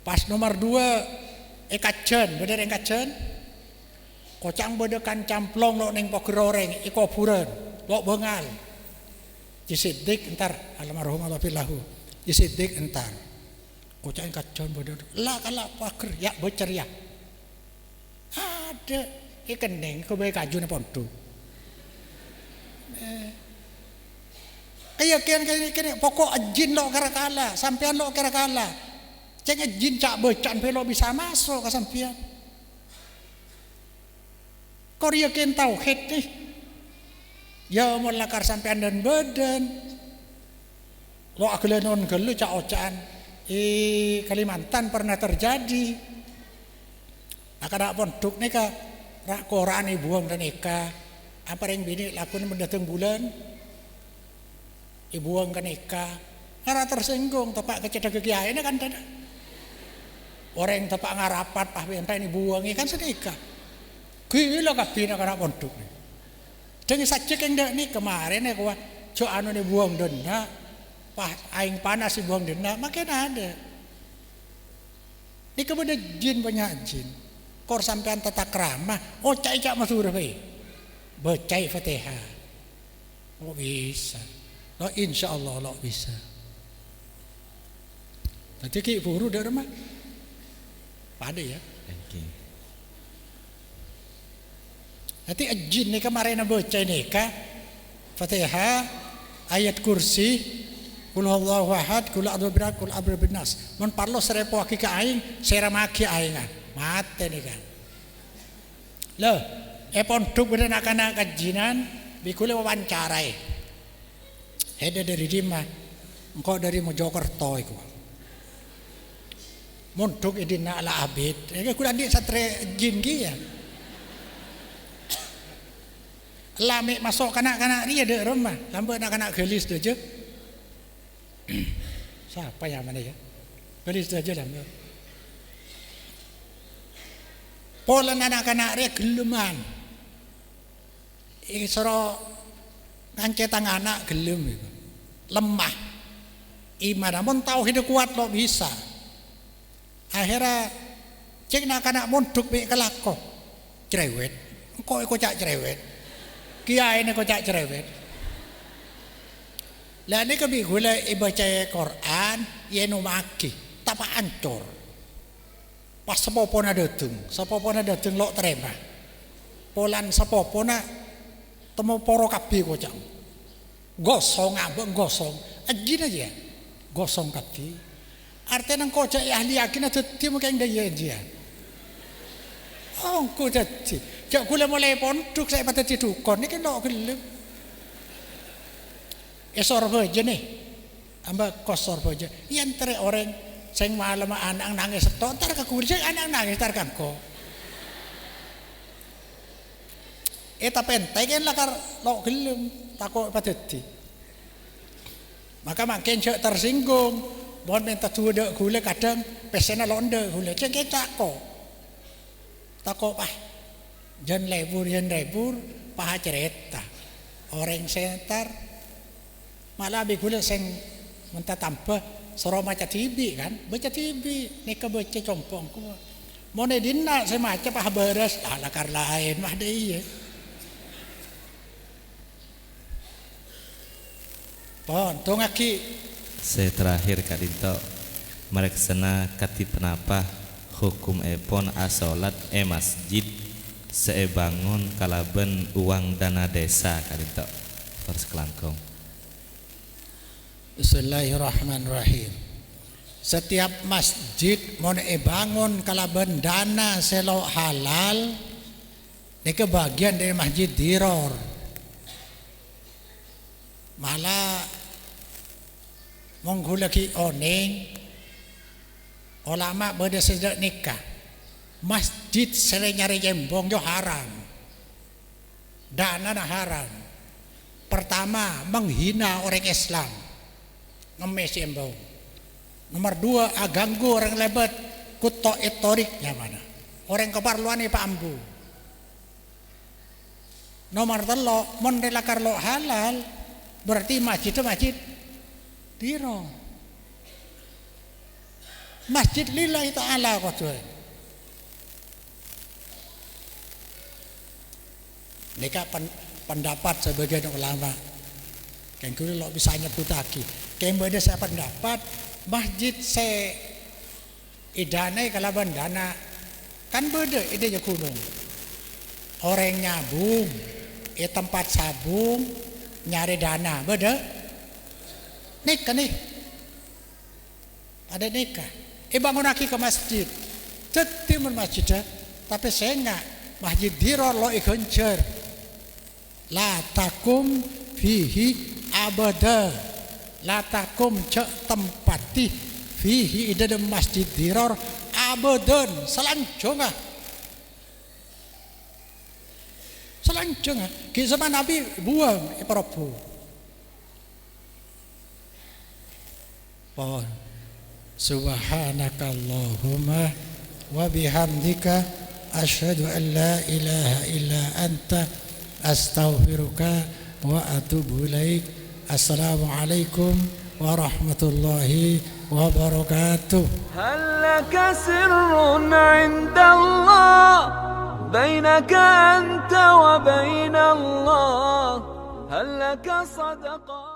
[SPEAKER 2] Pas nomor 2 kajen, bener kajen. Kocang bedekan camplong lo neng pokgeroreng iko puren, lo bengal. Jisidik entar almarhum Allah filahu. Jisidik entar. Kocang kajen bedek. Lah kala paker ya berceria. Ada keneng ko bay kaju na ponto. Kaya kaya pokok jin lo karakala, sampean lo karakala. Ceng jin cak becan pelo bisa masuk ke sampean. Korea ken tauhid nih. Ya mon lakar sampean dan badan. Lo aglenon gelu cak ocan. Kalimantan pernah terjadi. Akada pondok nih ka rak koran ibuang dan eka apa yang bini lakun mendatang bulan ibuang kan eka ngara tersinggung tepak kecedak kiai ini kan tidak orang tepak ngarapat pah bentai ini buang kan sedeka gila kabina kana pondok ni dengan saja yang dak ni kemarin ya kuah co anu ni buang denda pah aing panas si buang denda makin ada ni kemudian jin banyak jin. Kor sampean tata krama, cak masuk rapi, bacai Fatihah, lo bisa, lo insya Allah lo bisa. Nanti ki buru dari rumah, pada ya. Nanti jin ni kemarin bacai neka, Fatihah, ayat kursi. Kul huwallahu ahad, kul a'udzu kul abrobinas. Mon parlo serepo aki ka aing, seramaki aingan. Mate nih kan. Loh, pondok bener anak kajinan, bikule wawancarai. Hede dari Dima, engkau dari Mojokerto iku. Mondok idina ala abid. Kuda di satre jin ki ya. Lame masuk kanak-kanak dia de rumah, lambat anak-anak gelis aja. Siapa yang mana ya? Gelis aja lambat. Pola anak-anak dia geleman. Isro ngancetang anak gelem itu. Lemah. Iman amun tauhid kuat lo bisa. Akhirnya cek anak-anak mondok be kelako. Cerewet. Engko cak cerewet. Kiai ini cak cerewet. Lah ini kebi gula baca Quran yenu maki. Tapa ancur. Pas sepopona dateng lo terima. Polan sepopona temu poro kabeh kocak. Gosong abang gosong. Ajin aja. Gosong kabeh. Artinya nang kocak ahli yakin ada timu kayak dia dia. Oh, kau jadi. Jak kula mulai pondok saya pada dukun. Ini kan lo gelem. Esor aja nih. Amba kosor aja. Yang tere orang sing malam anak nangis setok entar ke kursi anak nangis entar kan kok tapi entek kan lakar lo gelem takut padeti maka makin cek tersinggung bon minta tuwa gule kadang pesena londe gule cek takut pah jan lebur pah cerita orang sentar malah bigula seng minta tambah soro maca TV kan, baca TV nika baca compong ku mau dina saya maca pah beres lakar lain mah deh iya pon tongaki
[SPEAKER 3] saya terakhir Kak Dinto mereksana kati penapa hukum epon asolat masjid sebangun kalaben uang dana desa Kak Dinto harus kelangkong.
[SPEAKER 2] Bismillahirrahmanirrahim. Setiap masjid mau bangun kalaben dana selo halal ini kebagian dari masjid diror. Malah menghulaki oning ulama beda sejak nikah masjid sering nyari jembong jo haram, dana haram. Pertama menghina orang Islam, ngemes jembong. Nomor dua ganggu orang lebat kuto etoriknya mana orang keparluan ini Pak Ambu. Nomor telo menrelakar lo halal berarti masjid itu masjid diro masjid lillahi ta'ala kau Nika pendapat sebagian ulama kan kulo lo bisa nyebutaki kan beda saya pendapat masjid se idane kalaban dana kan beda ide gunung orang nyabung tempat sabung nyari dana beda nikah nih ada nikah bangun lagi ke masjid tetimun masjid tapi saya enggak masjid diror lo ikoncer la takum fihi abada la takum cek tempati fihi ida masjid diror abadan selanjutnya ki zaman Nabi buang Prabu pohon subhanakallahumma wa bihamdika asyhadu an la ilaha illa anta astaghfiruka wa atubu ilaik. Assalamualaikum warahmatullahi wabarakatuh.
[SPEAKER 1] هل لك سر عند الله بينك أنت وبين الله هل لك صدقات